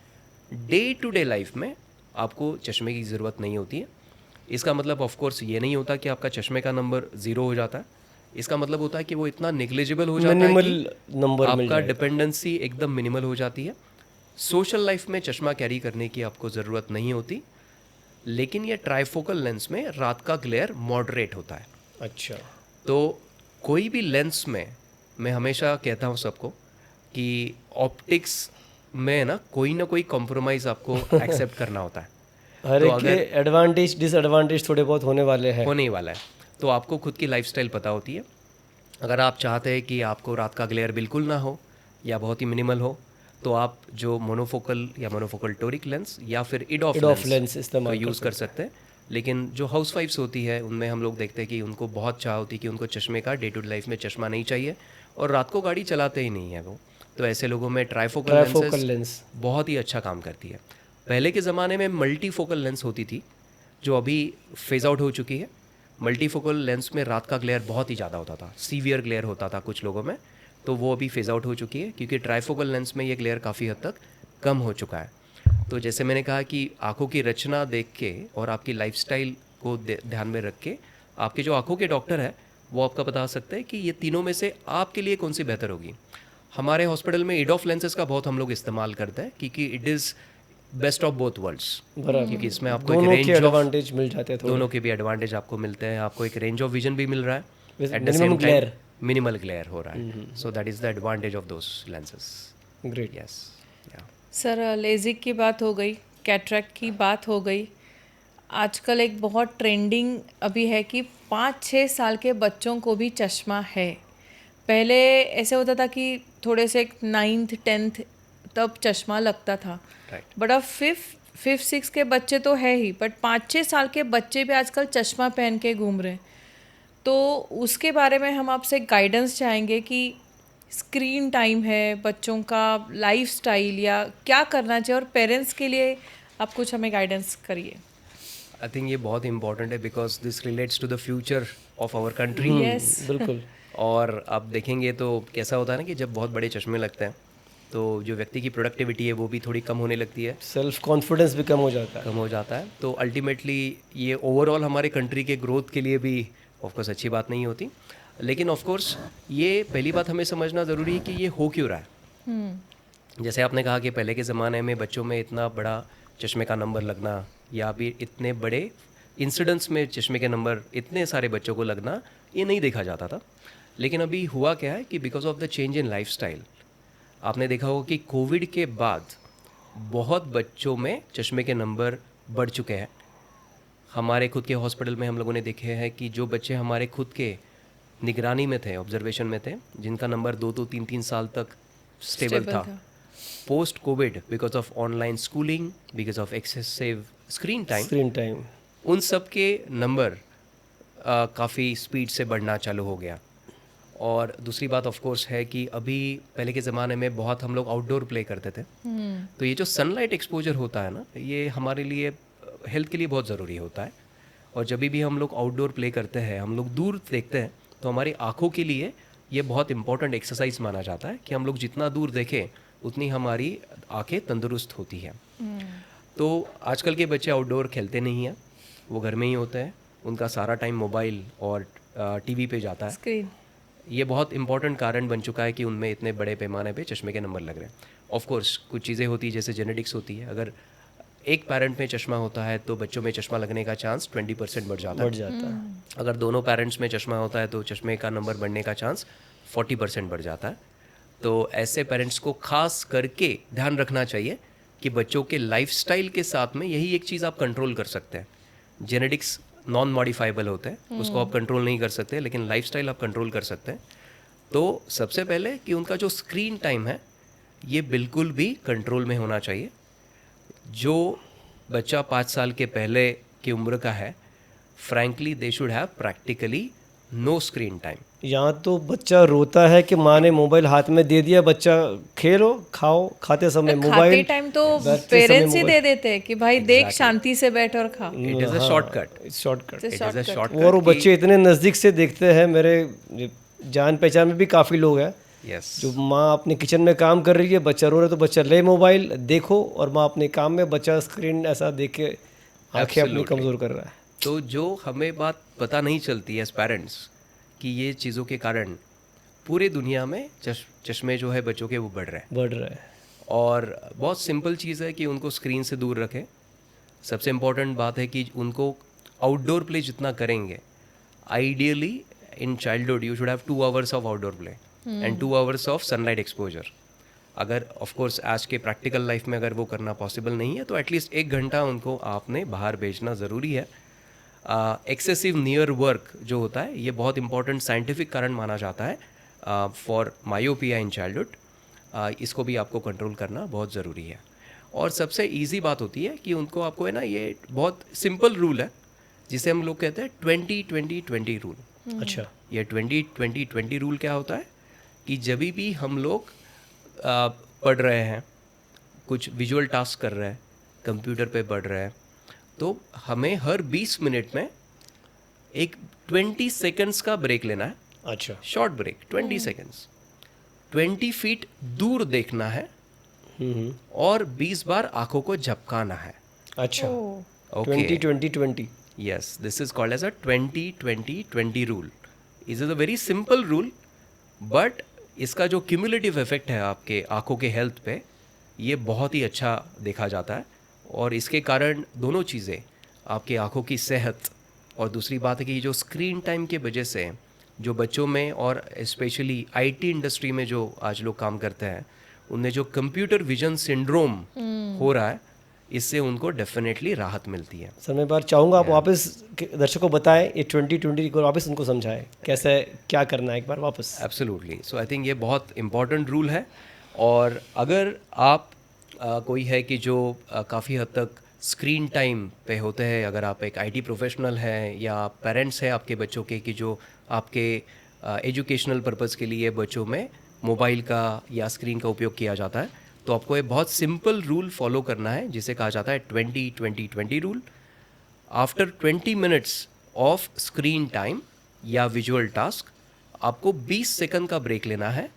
डे टू डे लाइफ में आपको चश्मे की ज़रूरत नहीं होती है। इसका मतलब ऑफ कोर्स ये नहीं होता कि आपका चश्मे का नंबर 0 हो जाता है। इसका मतलब होता है कि वो इतना नेग्लिजिबल हो जाता है मिनिमल कि नंबर मिल आपका जाएगा। डिपेंडेंसी एकदम मिनिमल हो जाती है। सोशल लाइफ में चश्मा कैरी करने की आपको ज़रूरत नहीं होती, लेकिन ये ट्राईफोकल लेंस में रात का ग्लेयर मॉडरेट होता है। अच्छा। तो कोई भी लेंस में मैं हमेशा कहता हूँ सबको कि ऑप्टिक्स में ना कोई कॉम्प्रोमाइज़ आपको एक्सेप्ट करना होता है। हर तो एक के एडवांटेज डिसएडवांटेज थोड़े बहुत होने वाले हैं। होने ही वाला है। तो आपको खुद की लाइफस्टाइल पता होती है। अगर आप चाहते हैं कि आपको रात का ग्लेयर बिल्कुल ना हो या बहुत ही मिनिमल हो, तो आप जो मोनोफोकल या मोनोफोकल टोरिक लेंस या फिर इडॉफ लेंस इस्तेमाल यूज़ कर सकते हैं। लेकिन जो हाउसवाइफ्स होती है उनमें हम लोग देखते हैं कि उनको बहुत चाह होती है कि उनको चश्मे का डे टू डे लाइफ में चश्मा नहीं चाहिए और रात को गाड़ी चलाते ही नहीं है वो। तो ऐसे लोगों में ट्राईफोकल लेंस बहुत ही अच्छा काम करती है। पहले के ज़माने में मल्टीफोकल लेंस होती थी जो अभी फेज आउट हो चुकी है। मल्टीफोकल लेंस में रात का ग्लेयर बहुत ही ज़्यादा होता था, सीवियर ग्लेयर होता था कुछ लोगों में, तो वो अभी फेज आउट हो चुकी है क्योंकि ट्राईफोकल लेंस में ये ग्लेयर काफ़ी हद तक कम हो चुका है। तो जैसे मैंने कहा कि आँखों की रचना देख के और आपकी लाइफस्टाइल को ध्यान में रख के आपके जो आँखों के डॉक्टर हैं वो आपका बता सकते हैं कि ये तीनों में से आपके लिए कौन सी बेहतर होगी। हमारे हॉस्पिटल में इडॉफ लेंसेज का बहुत हम लोग इस्तेमाल करते हैं क्योंकि it is best of both worlds, क्योंकि इसमें आपको एक रेंज ऑफ एडवांटेज मिल जाते हैं। दोनों के भी एडवांटेज आपको मिलते हैं। आपको एक रेंज ऑफ विजन भी मिल रहा है, at the minimum same glare. Time minimal glare हो रहा है। So that is the advantage of those lenses. Great. Yes. Sir Lasik की बात हो गई, कैटरेक्ट की बात हो गई। आजकल एक बहुत ट्रेंडिंग अभी है कि 5-6 साल के बच्चों को भी चश्मा है। पहले ऐसे होता था कि थोड़े से 9th 10th तब चश्मा लगता था, राइट। बट अब 5th 6th के बच्चे तो है ही, बट 5-6 साल के बच्चे भी आजकल चश्मा पहन के घूम रहे हैं। तो उसके बारे में हम आपसे गाइडेंस चाहेंगे कि स्क्रीन टाइम है, बच्चों का लाइफस्टाइल या क्या करना चाहिए, और पेरेंट्स के लिए आप कुछ हमें गाइडेंस करिए। आई थिंक ये बहुत इंपॉर्टेंट है because this relates to the future of our country. Yes. बिल्कुल। और आप देखेंगे तो कैसा होता है ना कि जब बहुत बड़े चश्मे लगते हैं तो जो व्यक्ति की प्रोडक्टिविटी है वो भी थोड़ी कम होने लगती है, सेल्फ कॉन्फिडेंस भी कम हो जाता है। कम हो जाता है। तो अल्टीमेटली ये ओवरऑल हमारे कंट्री के ग्रोथ के लिए भी ऑफकोर्स अच्छी बात नहीं होती। लेकिन ऑफकोर्स ये पहली बात हमें समझना ज़रूरी है कि ये हो क्यों रहा है। जैसे आपने कहा कि पहले के ज़माने में बच्चों में इतना बड़ा चश्मे का नंबर लगना या भी इतने बड़े इंसिडेंट्स में चश्मे के नंबर इतने सारे बच्चों को लगना ये नहीं देखा जाता था। लेकिन अभी हुआ क्या है कि because of the change in lifestyle, आपने देखा होगा कि कोविड के बाद बहुत बच्चों में चश्मे के नंबर बढ़ चुके हैं। हमारे खुद के हॉस्पिटल में हम लोगों ने देखे हैं कि जो बच्चे हमारे खुद के निगरानी में थे, ऑब्जर्वेशन में थे, जिनका नंबर 2-2, 3-3 साल तक स्टेबल था, post Covid because of online schooling, because of excessive screen time, उन सब के नंबर काफ़ी स्पीड से बढ़ना चालू हो गया। और दूसरी बात ऑफ कोर्स है कि अभी पहले के ज़माने में बहुत हम लोग आउटडोर प्ले करते थे, तो ये जो सनलाइट एक्सपोजर होता है ना, ये हमारे लिए हेल्थ के लिए बहुत ज़रूरी होता है। और जब भी हम लोग आउटडोर प्ले करते हैं, हम लोग दूर देखते हैं, तो हमारी आँखों के लिए ये बहुत इंपॉर्टेंट एक्सरसाइज माना जाता है कि हम लोग जितना दूर देखें उतनी हमारी आँखें तंदुरुस्त होती हैं। तो आजकल के बच्चे आउटडोर खेलते नहीं हैं, वो घर में ही होते हैं, उनका सारा टाइम मोबाइल और टीवी पे जाता है। स्क्रीन ये बहुत इंपॉर्टेंट कारण बन चुका है कि उनमें इतने बड़े पैमाने पे चश्मे के नंबर लग रहे हैं। ऑफ कोर्स कुछ चीज़ें होती है जैसे जेनेटिक्स होती है, अगर एक पेरेंट में चश्मा होता है तो बच्चों में चश्मा लगने का चांस 20% बढ़ जाता बढ़ है। जाता है। अगर दोनों पेरेंट्स में चश्मा होता है तो चश्मे का नंबर बढ़ने का चांस 40% बढ़ जाता है। तो ऐसे पेरेंट्स को खास करके ध्यान रखना चाहिए कि बच्चों के लाइफस्टाइल के साथ में यही एक चीज़ आप कंट्रोल कर सकते हैं। जेनेटिक्स नॉन मॉडिफाइबल होते हैं, उसको आप कंट्रोल नहीं कर सकते, लेकिन लाइफस्टाइल आप कंट्रोल कर सकते हैं। तो सबसे पहले कि उनका जो स्क्रीन टाइम है ये बिल्कुल भी कंट्रोल में होना चाहिए। जो बच्चा 5 साल के पहले की उम्र का है, frankly they should have practically no screen time. यहाँ तो बच्चा रोता है कि माँ ने मोबाइल हाथ में दे दिया, बच्चा खेलो खाओ, खाते समय खाते मोबाइल, टाइम तो बैठते समय पेरेंट्स ही दे मोबाइल। देते हैं कि भाई देख शांति से बैठ और खा। It is a shortcut, shortcut. It is a और वो शॉर्टकट। बच्चे इतने नज़दीक से देखते हैं, मेरे जान पहचान में भी काफ़ी लोग हैं यस, जो माँ अपने किचन में काम कर रही है, बच्चा रो रहा है तो बच्चा ले मोबाइल देखो, और माँ अपने काम में, बच्चा स्क्रीन ऐसा देख के आंखें अपनी Absolutely. कमज़ोर कर रहा है। तो जो हमें बात पता नहीं चलती एज पेरेंट्स कि ये चीज़ों के कारण पूरे दुनिया में चश्मे जो है बच्चों के वो बढ़ रहे हैं। बढ़ रहा है। और बहुत सिंपल चीज़ है कि उनको स्क्रीन से दूर रखें। सबसे इम्पोर्टेंट बात है कि उनको आउटडोर प्ले जितना करेंगे, ideally in childhood you should have 2 hours of outdoor play and 2 hours of sunlight exposure. अगर ऑफ कोर्स आज के प्रैक्टिकल लाइफ में अगर वो करना पॉसिबल नहीं है तो एटलीस्ट 1 घंटा उनको आपने बाहर भेजना ज़रूरी है। एक्सेसिव नियर वर्क जो होता है ये बहुत इंपॉर्टेंट साइंटिफिक कारण माना जाता है फॉर मायोपिया इन चाइल्डहुड। इसको भी आपको कंट्रोल करना बहुत ज़रूरी है। और सबसे इजी बात होती है कि उनको आपको है ना, ये बहुत सिंपल रूल है जिसे हम लोग कहते हैं 20-20-20 रूल। अच्छा। ये 20-20-20 रूल क्या होता है कि जब भी हम लोग पढ़ रहे हैं, कुछ विजुअल टास्क कर रहे हैं, कंप्यूटर पे पढ़ रहे हैं, तो हमें हर 20 मिनट में एक 20 सेकंड्स का ब्रेक लेना है। अच्छा। शॉर्ट ब्रेक 20 सेकंड्स, 20 फीट दूर देखना है और 20 बार आंखों को झपकाना है। अच्छा। ओह, 20-20-20। Yes, this is called as a 20-20-20 rule. This is a very simple rule, but इसका जो क्यूमुलेटिव इफेक्ट है आपके आंखों के हेल्थ पे, ये बहुत ही अच्छा देखा जाता है। और इसके कारण दोनों चीज़ें, आपके आंखों की सेहत और दूसरी बात है कि जो स्क्रीन टाइम के वजह से जो बच्चों में और स्पेशली आईटी इंडस्ट्री में जो आज लोग काम करते हैं, उनमें जो कंप्यूटर विजन सिंड्रोम हो रहा है, इससे उनको डेफिनेटली राहत मिलती है। सर मैं एक बार चाहूँगा आप वापस दर्शकों को बताएं ये 20-20 को वापस उनको समझाएं कैसे क्या करना है, एक बार वापस। एब्सोल्युटली। सो आई थिंक ये बहुत इम्पॉर्टेंट रूल है। और अगर आप कोई है कि जो काफ़ी हद तक स्क्रीन टाइम पे होते हैं, अगर आप एक आईटी प्रोफेशनल हैं या पेरेंट्स हैं आपके बच्चों के कि जो आपके एजुकेशनल पर्पज़ के लिए बच्चों में मोबाइल का या स्क्रीन का उपयोग किया जाता है, तो आपको ये बहुत सिंपल रूल फॉलो करना है जिसे कहा जाता है 20-20-20 rule. After 20 minutes of screen time या विजुअल टास्क, आपको 20 सेकंड का ब्रेक लेना है,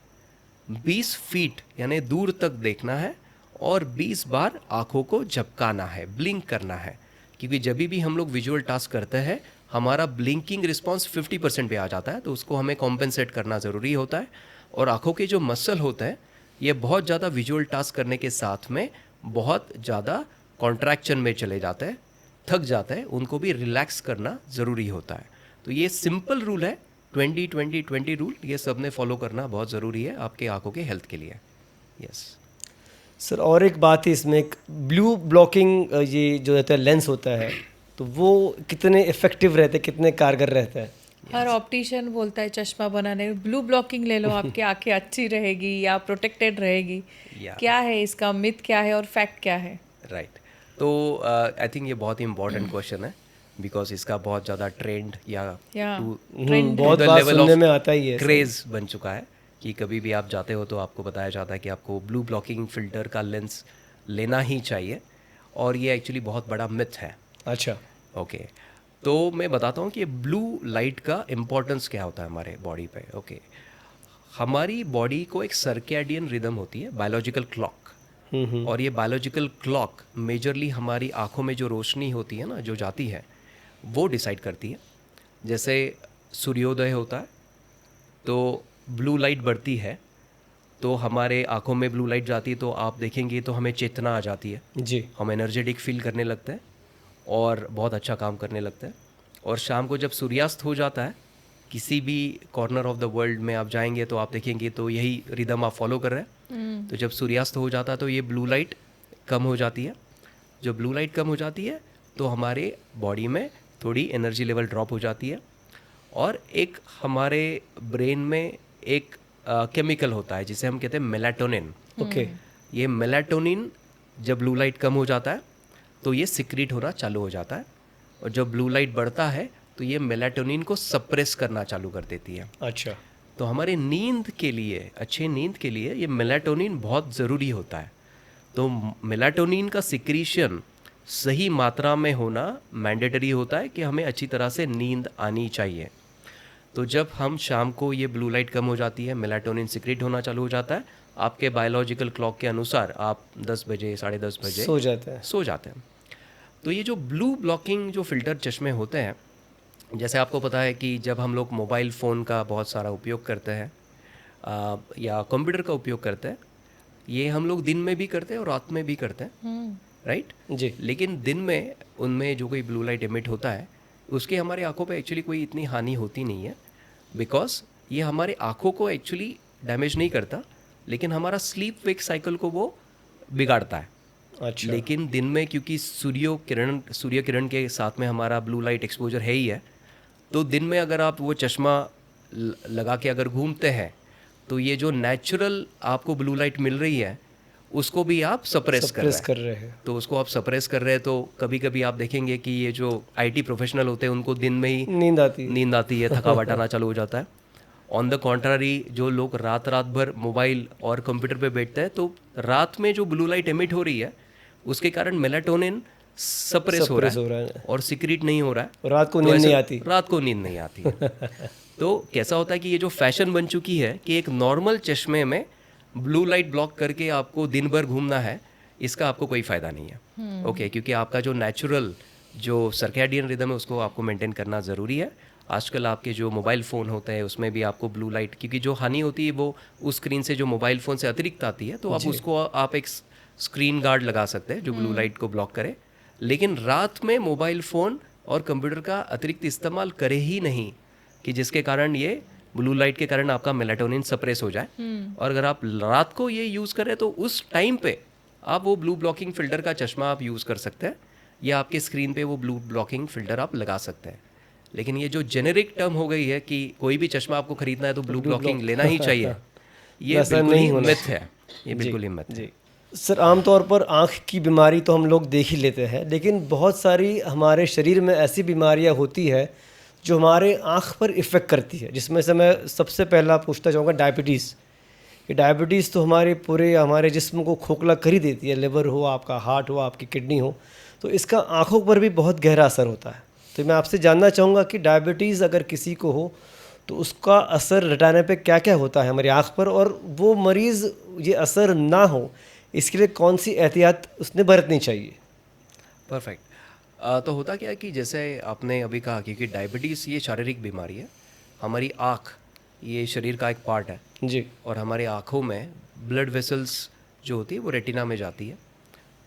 20 फीट यानी दूर तक देखना है और 20 बार आंखों को झपकाना है, ब्लिंक करना है। क्योंकि जब भी हम लोग विजुअल टास्क करते हैं, हमारा ब्लिंकिंग रिस्पॉन्स 50% पे आ जाता है, तो उसको हमें कॉम्पेंसेट करना ज़रूरी होता है। और आंखों के जो मसल होते हैं, ये बहुत ज़्यादा विजुअल टास्क करने के साथ में बहुत ज़्यादा कॉन्ट्रैक्शन में चले जाते हैं, थक जाते हैं, उनको भी रिलैक्स करना ज़रूरी होता है। तो ये सिंपल रूल है 20-20-20 रूल, ये सब ने फॉलो करना बहुत ज़रूरी है आपके आंखों के हेल्थ के लिए। यस सर और एक बात है इसमें, एक ब्लू ब्लॉकिंग ये जो रहता है लेंस होता है, तो वो कितने इफ़ेक्टिव रहते हैं, कितने कारगर रहते हैं? हर ऑप्टिशियन बोलता है चश्मा बनाने ब्लू ब्लॉकिंग ले लो, आपकी आंखें अच्छी रहेगी या प्रोटेक्टेड रहेगी। Yeah. क्या है इसका मिथ, क्या है और फैक्ट क्या है? राइट। तो आई थिंक ये बहुत ही इंपॉर्टेंट क्वेश्चन है, बिकॉज इसका बहुत ज़्यादा ट्रेंड या ट्रेंड बहुत बात सुनने में आता ही है सर। क्रेज़ बन चुका है कि कभी भी आप जाते हो तो आपको बताया जाता है कि आपको ब्लू ब्लॉकिंग फ़िल्टर का लेंस लेना ही चाहिए, और ये एक्चुअली बहुत बड़ा मिथ है। अच्छा। ओके, तो मैं बताता हूँ कि ब्लू लाइट का इम्पोर्टेंस क्या होता है हमारे बॉडी पे। ओके, हमारी बॉडी को एक सर्कैडियन रिदम होती है, बायोलॉजिकल क्लॉक, और ये बायोलॉजिकल क्लॉक मेजरली हमारी आंखों में जो रोशनी होती है ना, जो जाती है, वो डिसाइड करती है। जैसे सूर्योदय होता है तो ब्लू लाइट बढ़ती है, तो हमारे आँखों में ब्लू लाइट जाती है तो आप देखेंगे तो हमें चेतना आ जाती है, जी। हम एनर्जेटिक फील करने लगते हैं और बहुत अच्छा काम करने लगते हैं। और शाम को जब सूर्यास्त हो जाता है, किसी भी कॉर्नर ऑफ द वर्ल्ड में आप जाएंगे तो आप देखेंगे तो यही रिदम आप फॉलो कर रहे हैं। तो जब सूर्यास्त हो जाता है तो ये ब्लू लाइट कम हो जाती है। जो ब्लू लाइट कम हो जाती है तो हमारे बॉडी में थोड़ी एनर्जी लेवल ड्रॉप हो जाती है और एक हमारे ब्रेन में एक केमिकल होता है जिसे हम कहते हैं मेलाटोनिन। ओके। ये मेलाटोनिन जब ब्लू लाइट कम हो जाता है तो ये सिक्रीट होना चालू हो जाता है और जब ब्लू लाइट बढ़ता है तो ये मेलाटोनिन को सप्रेस करना चालू कर देती है। अच्छा। तो हमारे नींद के लिए, अच्छे नींद के लिए ये मेलाटोनिन बहुत ज़रूरी होता है। तो मेलाटोनिन का सिक्रीशन सही मात्रा में होना मैंडेटरी होता है कि हमें अच्छी तरह से नींद आनी चाहिए। तो जब हम शाम को ये ब्लू लाइट कम हो जाती है, मेलाटोनिन सिक्रीट होना चालू हो जाता है, आपके बायोलॉजिकल क्लॉक के अनुसार आप 10 बजे 10:30 बजे सो जाते हैं। तो ये जो ब्लू ब्लॉकिंग जो फ़िल्टर चश्मे होते हैं, जैसे आपको पता है कि जब हम लोग मोबाइल फ़ोन का बहुत सारा उपयोग करते हैं या कंप्यूटर का उपयोग करते हैं, ये हम लोग दिन में भी करते हैं और रात में भी करते हैं, राइट जी। लेकिन दिन में उनमें जो कोई ब्लू लाइट एमिट होता है उसके हमारे आँखों पे एक्चुअली कोई इतनी हानि होती नहीं है, बिकॉज ये हमारे आँखों को एक्चुअली डैमेज नहीं करता, लेकिन हमारा स्लीप वेक साइकिल को वो बिगाड़ता है। अच्छा। लेकिन दिन में क्योंकि सूर्य किरण के साथ में हमारा ब्लू लाइट एक्सपोजर है ही है, तो दिन में अगर आप वो चश्मा लगा के अगर घूमते हैं तो ये जो नेचुरल आपको ब्लू लाइट मिल रही है उसको भी आप सप्रेस कर रहे हैं। तो उसको आप सप्रेस कर रहे हैं तो कभी कभी आप देखेंगे कि ये जो आईटी प्रोफेशनल होते हैं उनको दिन में ही नींद आती है, थकावट आना चालू हो जाता है। ऑन द कॉन्ट्रारी जो लोग रात भर मोबाइल और कंप्यूटर पे बैठते हैं तो रात में जो ब्लू लाइट एमिट हो रही है उसके कारण मेलाटोनिन सप्रेस हो रहा है और सिक्रीट नहीं हो रहा है, रात को नींद नहीं आती तो कैसा होता है कि ये जो फैशन बन चुकी है कि एक नॉर्मल चश्मे में ब्लू लाइट ब्लॉक करके आपको दिन भर घूमना है, इसका आपको कोई फ़ायदा नहीं है। ओके, क्योंकि आपका जो नेचुरल जो सर्कैडियन रिदम है उसको आपको मेंटेन करना ज़रूरी है। आजकल आपके जो मोबाइल फ़ोन होते हैं उसमें भी आपको ब्लू लाइट, क्योंकि जो हानि होती है वो उस स्क्रीन से जो मोबाइल फ़ोन से अतिरिक्त आती है, तो आप उसको आप एक स्क्रीन गार्ड लगा सकते हैं जो ब्लू लाइट को ब्लॉक करे। लेकिन रात में मोबाइल फ़ोन और कंप्यूटर का अतिरिक्त इस्तेमाल करे ही नहीं कि जिसके कारण ये ब्लू लाइट के कारण आपका मेलाटोनिन सप्रेस हो जाए। और अगर आप रात को ये यूज़ करें तो उस टाइम पे आप वो ब्लू ब्लॉकिंग फ़िल्टर का चश्मा आप यूज़ कर सकते हैं या आपके स्क्रीन पे वो ब्लू ब्लॉकिंग फ़िल्टर आप लगा सकते हैं। लेकिन ये जो जेनेरिक टर्म हो गई है कि कोई भी चश्मा आपको खरीदना है तो ब्लू ब्लॉकिंग लेना ही चाहिए, ये बिल्कुल ही मिथ है, ये बिल्कुल ही मिथ है। सर, आमतौर पर आँख की बीमारी तो हम लोग देख ही लेते हैं, लेकिन बहुत सारी हमारे शरीर में ऐसी बीमारियाँ होती है जो हमारे आँख पर इफ़ेक्ट करती है, जिसमें से मैं सबसे पहला पूछना चाहूँगा डायबिटीज़। कि डायबिटीज़ तो हमारे जिस्म को खोखला कर ही देती है, लिवर हो, आपका हार्ट हो, आपकी किडनी हो, तो इसका आँखों पर भी बहुत गहरा असर होता है। तो मैं आपसे जानना चाहूँगा कि डायबिटीज़ अगर किसी को हो तो उसका असर रेटिना पे क्या क्या होता है हमारी आँख पर, और वो मरीज़ ये असर ना हो इसके लिए कौन सी एहतियात उसने बरतनी चाहिए? परफेक्ट। तो होता क्या है कि जैसे आपने अभी कहा कि डायबिटीज़ ये शारीरिक बीमारी है, हमारी आँख ये शरीर का एक पार्ट है जी, और हमारे आँखों में ब्लड वेसल्स जो होती है वो रेटिना में जाती है।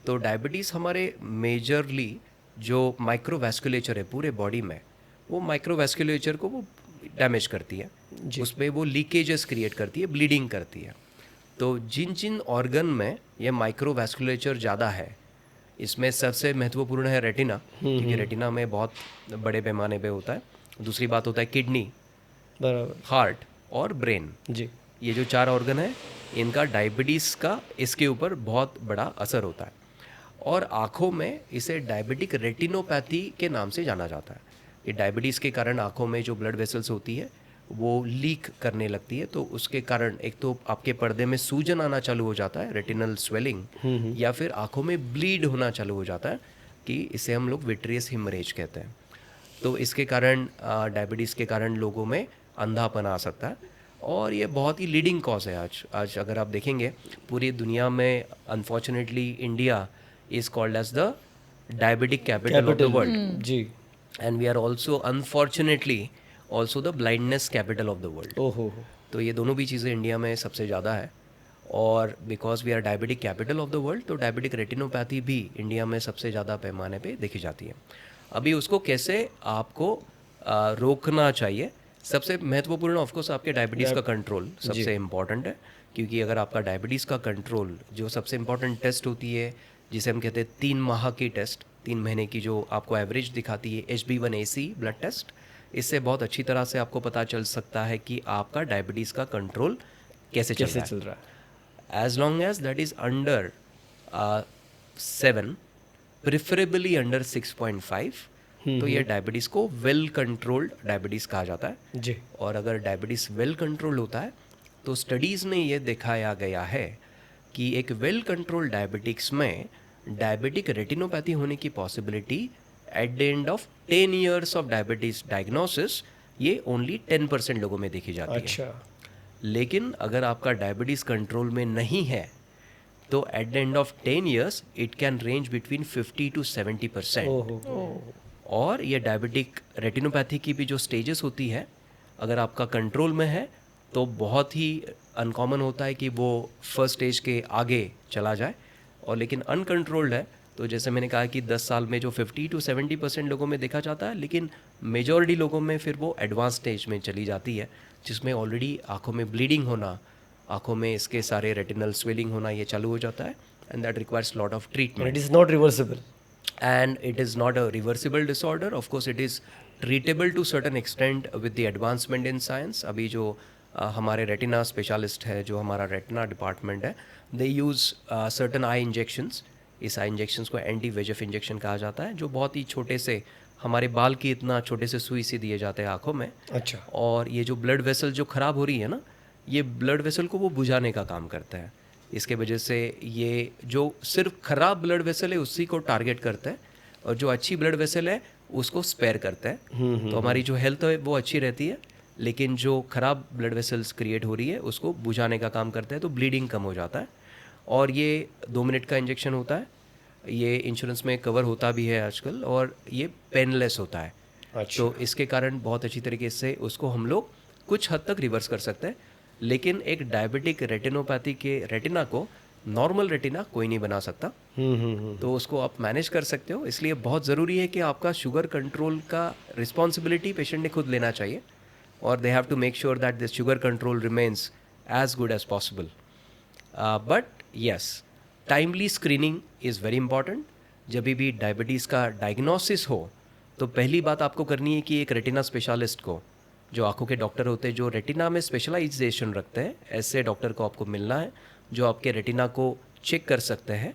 तो डायबिटीज़ हमारे मेजरली जो माइक्रोवैस्कुलेचर है पूरे बॉडी में, वो माइक्रोवैस्कुलेचर को वो डैमेज करती है, उसमें वो लीकेजेस क्रिएट करती है, ब्लीडिंग करती है। तो जिन जिन ऑर्गन में ये माइक्रोवैस्कुलेचर ज़्यादा है, इसमें सबसे महत्वपूर्ण है रेटिना, क्योंकि रेटिना में बहुत बड़े पैमाने पे होता है। दूसरी बात होता है किडनी, बराबर, हार्ट और ब्रेन। जी, ये जो 4 ऑर्गन है इनका डायबिटीज़ का इसके ऊपर बहुत बड़ा असर होता है। और आँखों में इसे डायबिटिक रेटिनोपैथी के नाम से जाना जाता है। ये डायबिटीज़ के कारण आँखों में जो ब्लड वेसल्स होती है वो लीक करने लगती है, तो उसके कारण एक तो आपके पर्दे में सूजन आना चालू हो जाता है, रेटिनल स्वेलिंग, या फिर आँखों में ब्लीड होना चालू हो जाता है, कि इसे हम लोग विट्रियस हिमरेज कहते हैं। तो इसके कारण डायबिटीज़ के कारण लोगों में अंधापन आ सकता है और ये बहुत ही लीडिंग कॉज है। आज अगर आप देखेंगे पूरी दुनिया में unfortunately India is called as the diabetic capital of the world. जी, And we are also unfortunately also the blindness capital of the world. ओहो, तो ये दोनों भी चीज़ें इंडिया में सबसे ज़्यादा है। और because we are diabetic capital of the world, तो डायबिटिक रेटिनोपैथी भी इंडिया में सबसे ज़्यादा पैमाने पे देखी जाती है। अभी उसको कैसे आपको रोकना चाहिए, सबसे महत्वपूर्ण ऑफकोर्स आपके डायबिटीज़ का कंट्रोल सबसे इम्पॉर्टेंट है, क्योंकि अगर आपका डायबिटीज़ का कंट्रोल, जो सबसे इम्पॉर्टेंट टेस्ट होती है जिसे हम कहते हैं 3 माह की टेस्ट, 3 महीने की जो आपको एवरेज दिखाती है HB1AC ब्लड टेस्ट, इससे बहुत अच्छी तरह से आपको पता चल सकता है कि आपका डायबिटीज़ का कंट्रोल कैसे चल रहा है। As long as that is under 7, preferably under 6.5, तो ये डायबिटीज़ को वेल कंट्रोल्ड डायबिटीज़ कहा जाता है जी। और अगर डायबिटीज़ वेल कंट्रोल होता है तो स्टडीज़ में ये दिखाया गया है कि एक वेल कंट्रोल डायबिटिक्स में डायबिटिक रेटिनोपैथी होने की possibility at the end of 10 years of diabetes diagnosis ये ओनली 10% लोगों में देखी जाती है। अच्छा। लेकिन अगर आपका डायबिटीज़ कंट्रोल में नहीं है तो at the end of 10 years it can range between 50 to 70%। ओहो। और ये डायबिटिक रेटिनोपैथी की भी जो स्टेजेस होती है, अगर आपका कंट्रोल में है तो बहुत ही अनकॉमन होता है कि वो फर्स्ट स्टेज के आगे चला जाए, और लेकिन अनकंट्रोल्ड है तो जैसे मैंने कहा कि 10 साल में जो 50 to 70% लोगों में देखा जाता है, लेकिन मेजॉरिटी लोगों में फिर वो एडवांस स्टेज में चली जाती है, जिसमें ऑलरेडी आँखों में ब्लीडिंग होना, आँखों में इसके सारे रेटिनल स्वेलिंग होना ये चालू हो जाता है, and that requires lot of treatment. It is not reversible. And it is not a reversible disorder. Of course, it is treatable to certain extent with the advancement in science. अभी जो हमारे retina specialist है, जो हमारा retina department है, दे use certain आई injections. इस आई injections को anti वेजेफ injection कहा जाता है, जो बहुत ही छोटे से, हमारे बाल की इतना छोटे से सुई से दिए जाते हैं आँखों में। अच्छा। और ये जो ब्लड वेसल जो ख़राब हो रही है ना, ये ब्लड वेसल को वो बुझाने का काम करता है। इसके वजह से ये जो सिर्फ ख़राब ब्लड वेसल है उसी को टारगेट करता है, और जो अच्छी ब्लड वेसल है उसको स्पेयर करता है। तो हमारी जो हेल्थ है वो अच्छी रहती है, लेकिन जो ख़राब ब्लड वेसल्स क्रिएट हो रही है उसको बुझाने का काम करता है, तो ब्लीडिंग कम हो जाता है। और ये 2 मिनट का इंजेक्शन होता है, ये इंश्योरेंस में कवर होता भी है आजकल, और ये पेनलेस होता है। अच्छा। तो इसके कारण बहुत अच्छी तरीके से उसको हम लोग कुछ हद तक रिवर्स कर सकते हैं, लेकिन एक डायबिटिक रेटिनोपैथी के रेटिना को नॉर्मल रेटिना कोई नहीं बना सकता। तो उसको आप मैनेज कर सकते हो, इसलिए बहुत ज़रूरी है कि आपका शुगर कंट्रोल का रिस्पॉन्सिबिलिटी पेशेंट ने खुद लेना चाहिए, और they have to make sure that this sugar control remains as good as possible. But yes, timely screening is very important. जब भी डायबिटीज़ का डायग्नोसिस हो तो पहली बात आपको करनी है कि एक रेटिना स्पेशलिस्ट को, जो आंखों के डॉक्टर होते हैं, जो रेटिना में स्पेशलाइजेशन रखते हैं, ऐसे डॉक्टर को आपको मिलना है जो आपके रेटिना को चेक कर सकते हैं,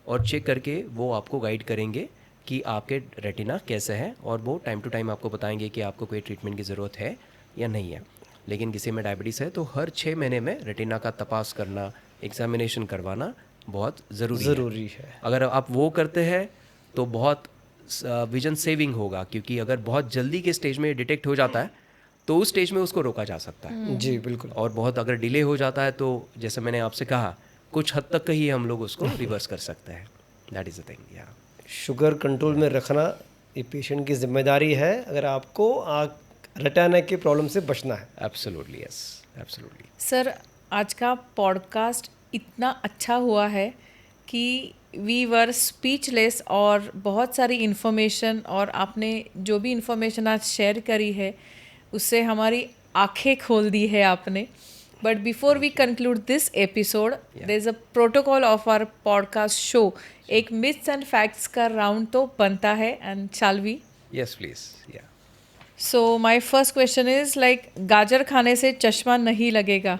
और चेक करके वो आपको गाइड करेंगे कि आपके रेटिना कैसे है, और वो टाइम टू टाइम आपको बताएंगे कि आपको कोई ट्रीटमेंट की ज़रूरत है या नहीं है। लेकिन किसी में डायबिटीज़ है तो हर 6 महीने में रेटिना का तपास करना, एग्जामिनेशन करवाना बहुत ज़रूरी है। अगर आप वो करते हैं तो बहुत विजन सेविंग होगा, क्योंकि अगर बहुत जल्दी के स्टेज में डिटेक्ट हो जाता है तो उस स्टेज में उसको रोका जा सकता है। जी बिल्कुल। और बहुत अगर डिले हो जाता है तो जैसे मैंने आपसे कहा, कुछ हद तक ही हम लोग उसको रिवर्स कर सकते हैं। That is the thing. या शुगर कंट्रोल में रखना ये पेशेंट की जिम्मेदारी है, अगर आपको रेटिना के प्रॉब्लम से बचना है। Absolutely, yes, absolutely. सर, आज का पॉडकास्ट इतना अच्छा हुआ है कि वी वर स्पीचलेस, और बहुत सारी इन्फॉर्मेशन, और आपने जो भी इन्फॉर्मेशन आज शेयर करी है उससे हमारी आंखें खोल दी है आपने। But before we conclude this episode, there is a protocol of our podcast show. एक मिथ्स एंड फैक्ट्स का राउंड तो बनता है, and shall we? Yes please. या so my first question is like, गाजर खाने से चश्मा नहीं लगेगा?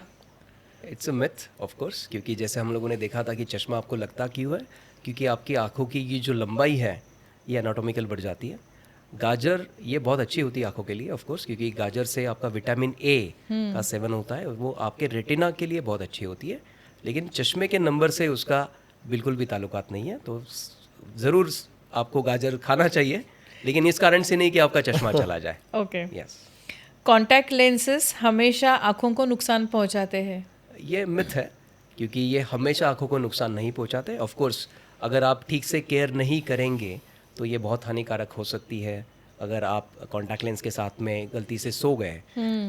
It's a myth of course, क्योंकि जैसे हम लोगों ने देखा था कि चश्मा आपको लगता क्यों है, क्योंकि आपकी आंखों की ये जो लंबाई है ये एनाटॉमिकल बढ़ जाती है। गाजर ये बहुत अच्छी होती है आंखों के लिए ऑफ कोर्स, क्योंकि गाजर से आपका विटामिन ए का सेवन होता है, वो आपके रेटिना के लिए बहुत अच्छी होती है, लेकिन चश्मे के नंबर से उसका बिल्कुल भी ताल्लुकात नहीं है। तो ज़रूर आपको गाजर खाना चाहिए, लेकिन इस कारण से नहीं कि आपका चश्मा चला जाए। ओके। यस। कॉन्टैक्ट लेंसेज हमेशा आँखों को नुकसान पहुँचाते हैं? ये मिथ है, क्योंकि ये हमेशा आंखों को नुकसान नहीं पहुंचाते। ऑफ कोर्स अगर आप ठीक से केयर नहीं करेंगे तो ये बहुत हानिकारक हो सकती है। अगर आप कॉन्टैक्ट लेंस के साथ में गलती से सो गए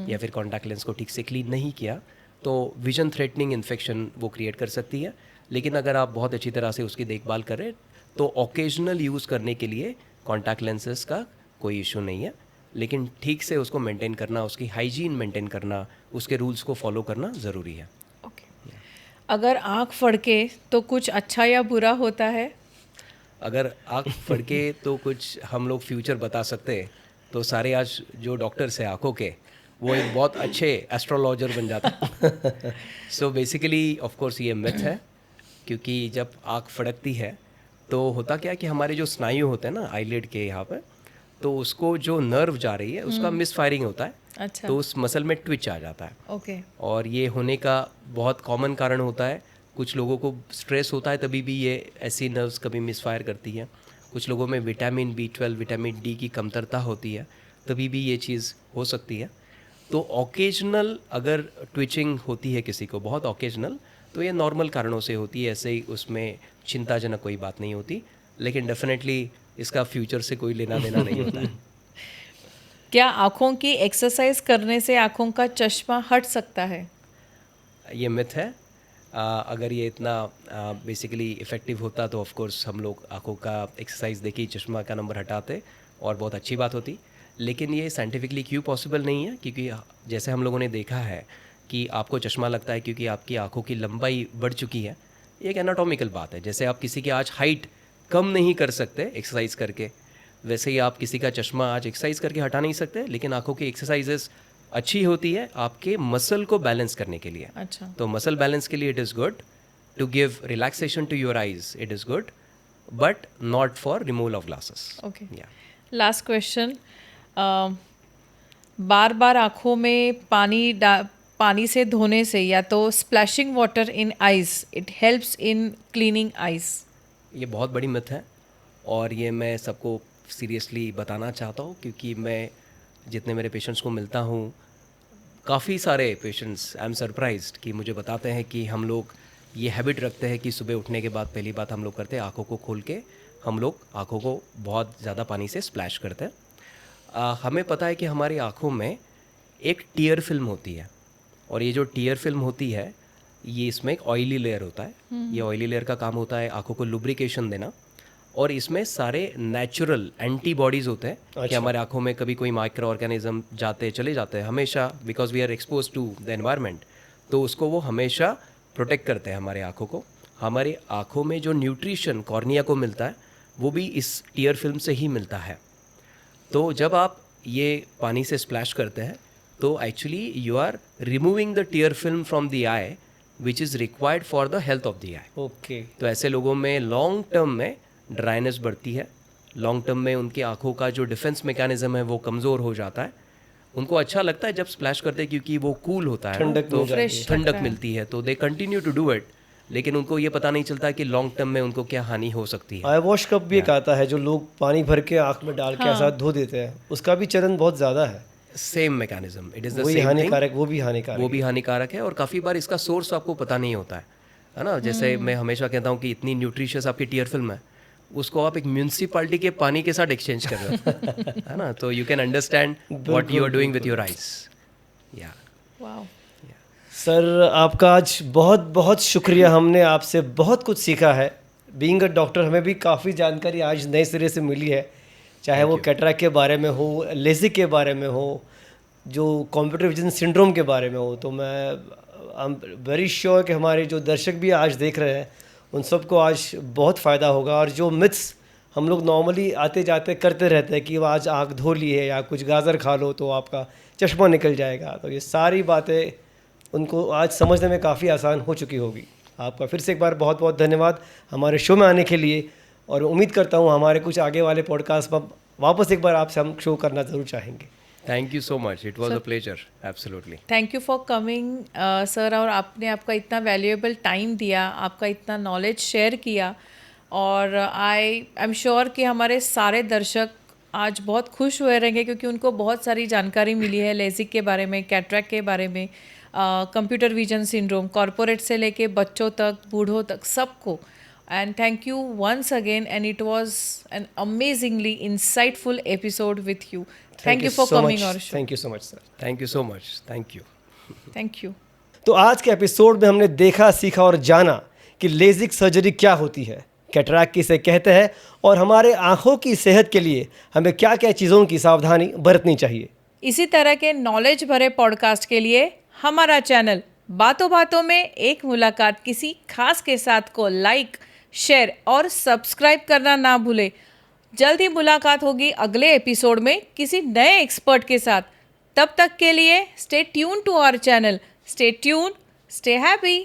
या फिर कॉन्टैक्ट लेंस को ठीक से क्लीन नहीं किया तो विजन थ्रेटनिंग इन्फेक्शन वो क्रिएट कर सकती है। लेकिन अगर आप बहुत अच्छी तरह से उसकी देखभाल करें तो ओकेजनल यूज़ करने के लिए कॉन्टैक्ट लेंसेज का कोई इशू नहीं है, लेकिन ठीक से उसको मेंटेन करना, उसकी हाइजीन मेंटेन करना, उसके रूल्स को फॉलो करना ज़रूरी है। ओके। अगर आँख फड़के तो कुछ अच्छा या बुरा होता है? अगर आँख फड़के तो कुछ हम लोग फ्यूचर बता सकते हैं तो सारे आज जो डॉक्टर्स हैं आँखों के वो एक बहुत अच्छे एस्ट्रोलॉजर बन जाते। सो बेसिकली ऑफ कोर्स ये मिथ है, क्योंकि जब आँख फड़कती है तो होता क्या है कि हमारे जो स्नायु होते हैं ना आईलिड के यहाँ पे, तो उसको जो नर्व जा रही है उसका मिस फायरिंग होता है। अच्छा। तो उस मसल में ट्विच आ जाता है। ओके। और ये होने का बहुत कॉमन कारण होता है, कुछ लोगों को स्ट्रेस होता है तभी भी ये ऐसी नर्व्स कभी मिसफायर करती हैं। कुछ लोगों में विटामिन B12 विटामिन D की कमतरता होती है तभी भी ये चीज़ हो सकती है। तो ओकेजनल अगर ट्विचिंग होती है किसी को बहुत ओकेजनल, तो ये नॉर्मल कारणों से होती है, ऐसे ही उसमें चिंताजनक कोई बात नहीं होती। लेकिन डेफिनेटली इसका फ्यूचर से कोई लेना देना नहीं होता है। क्या आँखों की एक्सरसाइज करने से आँखों का चश्मा हट सकता है? ये मिथ है। अगर ये इतना बेसिकली इफ़ेक्टिव होता तो ऑफ कोर्स हम लोग आँखों का एक्सरसाइज देके ही चश्मा का नंबर हटाते और बहुत अच्छी बात होती। लेकिन ये साइंटिफिकली क्यों पॉसिबल नहीं है, क्योंकि जैसे हम लोगों ने देखा है कि आपको चश्मा लगता है क्योंकि आपकी आँखों की लंबाई बढ़ चुकी है। ये एक एनाटॉमिकल बात है। जैसे आप किसी की आज हाइट कम नहीं कर सकते एक्सरसाइज करके, वैसे ही आप किसी का चश्मा आज एक्सरसाइज करके हटा नहीं सकते। लेकिन आँखों की एक्सरसाइजेस अच्छी होती है आपके मसल को बैलेंस करने के लिए। अच्छा। तो मसल बैलेंस के लिए it is good, to give relaxation to your eyes it is good, but not for removal of glasses. Okay. या लास्ट क्वेश्चन। बार बार आँखों में पानी से धोने से या तो splashing water in eyes it helps in cleaning eyes? ये बहुत बड़ी मिथ है और ये मैं सबको सीरियसली बताना चाहता हूँ, क्योंकि मैं जितने मेरे पेशेंट्स को मिलता हूँ, काफ़ी सारे पेशेंट्स आई एम सरप्राइज्ड कि मुझे बताते हैं कि हम लोग ये हैबिट रखते हैं कि सुबह उठने के बाद पहली बात हम लोग करते हैं आँखों को खोल के हम लोग आँखों को बहुत ज़्यादा पानी से स्प्लैश करते हैं। हमें पता है कि हमारी आँखों में एक टीयर फिल्म होती है और ये जो टीयर फिल्म होती है ये इसमें एक ऑयली लेयर होता है। ये ऑयली लेयर का काम होता है आँखों को लुब्रिकेशन देना, और इसमें सारे नेचुरल एंटीबॉडीज़ होते हैं कि हमारे आँखों में कभी कोई माइक्रो ऑर्गेनिज्म जाते चले जाते हैं हमेशा, because we are expose to the environment, तो उसको वो हमेशा प्रोटेक्ट करते हैं हमारे आँखों को। हमारे आँखों में जो न्यूट्रिशन कॉर्निया को मिलता है वो भी इस टीयर फिल्म से ही मिलता है। तो जब आप ये पानी से स्प्लैश करते हैं तो actually you are removing the tear film from the eye which is required for the health of the eye. Okay. तो ऐसे लोगों में लॉन्ग टर्म में ड्राइनेस बढ़ती है, लॉन्ग टर्म में उनकी आँखों का जो डिफेंस मैकेनिज्म है वो कमज़ोर हो जाता है। उनको अच्छा लगता है जब स्प्लैश करते हैं क्योंकि वो कूल होता है, ठंडक तो मिल जाती है। ठंडक मिलती है, तो they continue to do it. लेकिन उनको ये पता नहीं चलता कि लॉन्ग टर्म में उनको क्या हानि हो सकती है। आई वॉश कप भी एक आता है जो लोग पानी भर के आँख में डाल के ऐसा धो देते हैं, उसका भी चलन बहुत ज़्यादा है। Same mechanism, it is the वही सेम थिंग। हानिकारक, वो भी हानिकारक वो भी हानिकारक है और काफ़ी बार इसका सोर्स आपको पता नहीं होता है ना। जैसे मैं हमेशा कहता हूँ कि इतनी न्यूट्रिशियस आपकी टीयर फिल्म है, उसको आप एक म्यूनसिपालिटी के पानी के साथ एक्सचेंज कर रहे हो है ना, तो you can understand what you are doing with your eyes. या वाओ। सर आपका आज बहुत बहुत शुक्रिया, हमने आपसे बहुत कुछ सीखा है। बीइंग अ डॉक्टर हमें भी काफ़ी जानकारी आज नए सिरे से मिली है, चाहे वो कैटरैक्ट के बारे में हो, लेजिक के बारे में हो, जो कंप्यूटर विजन सिंड्रोम के बारे में हो। तो मैं आई एम वेरी श्योर कि हमारे जो दर्शक भी आज देख रहे हैं उन सबको आज बहुत फ़ायदा होगा। और जो मिथ्स हम लोग नॉर्मली आते जाते करते रहते हैं कि आज आँख धो ली है या कुछ गाजर खा लो तो आपका चश्मा निकल जाएगा, तो ये सारी बातें उनको आज समझने में काफ़ी आसान हो चुकी होगी। आपका फिर से एक बार बहुत बहुत धन्यवाद हमारे शो में आने के लिए, और उम्मीद करता हूँ हमारे कुछ आगे वाले पॉडकास्ट पर वापस एक बार आपसे हम शो करना ज़रूर चाहेंगे। Thank you so much, it was a pleasure, absolutely. Thank you for coming sir, और आपने आपका इतना वैल्यूएबल टाइम दिया, आपका इतना नॉलेज शेयर किया, और आई एम श्योर कि हमारे सारे दर्शक आज बहुत खुश हुए रहेंगे क्योंकि उनको बहुत सारी जानकारी मिली है लेजिक के बारे में, कैटरैक्ट के बारे में, कंप्यूटर विजन सिंड्रोम, कॉर्पोरेट से लेके बच्चों तक, बूढ़ों तक, सबको। And thank you once again, and it was an amazingly insightful episode with you. Thank you for coming our show. Thank you so much sir. Thank you so much, thank you. Thank you. तो आज के episode में हमने देखा, सीखा और जाना कि लेजिक सर्जरी क्या होती है, कैटरैक्ट किसे कहते हैं और हमारे आँखों की सेहत के लिए हमें क्या क्या चीज़ों की सावधानी बरतनी चाहिए। इसी तरह के नॉलेज भरे पॉडकास्ट के लिए हमारा चैनल बातों बातों में एक मुलाकात किसी खास के साथ को लाइक, शेयर और सब्सक्राइब करना ना भूले। जल्द ही मुलाकात होगी अगले एपिसोड में किसी नए एक्सपर्ट के साथ। तब तक के लिए stay tune to our channel, stay tune, stay happy.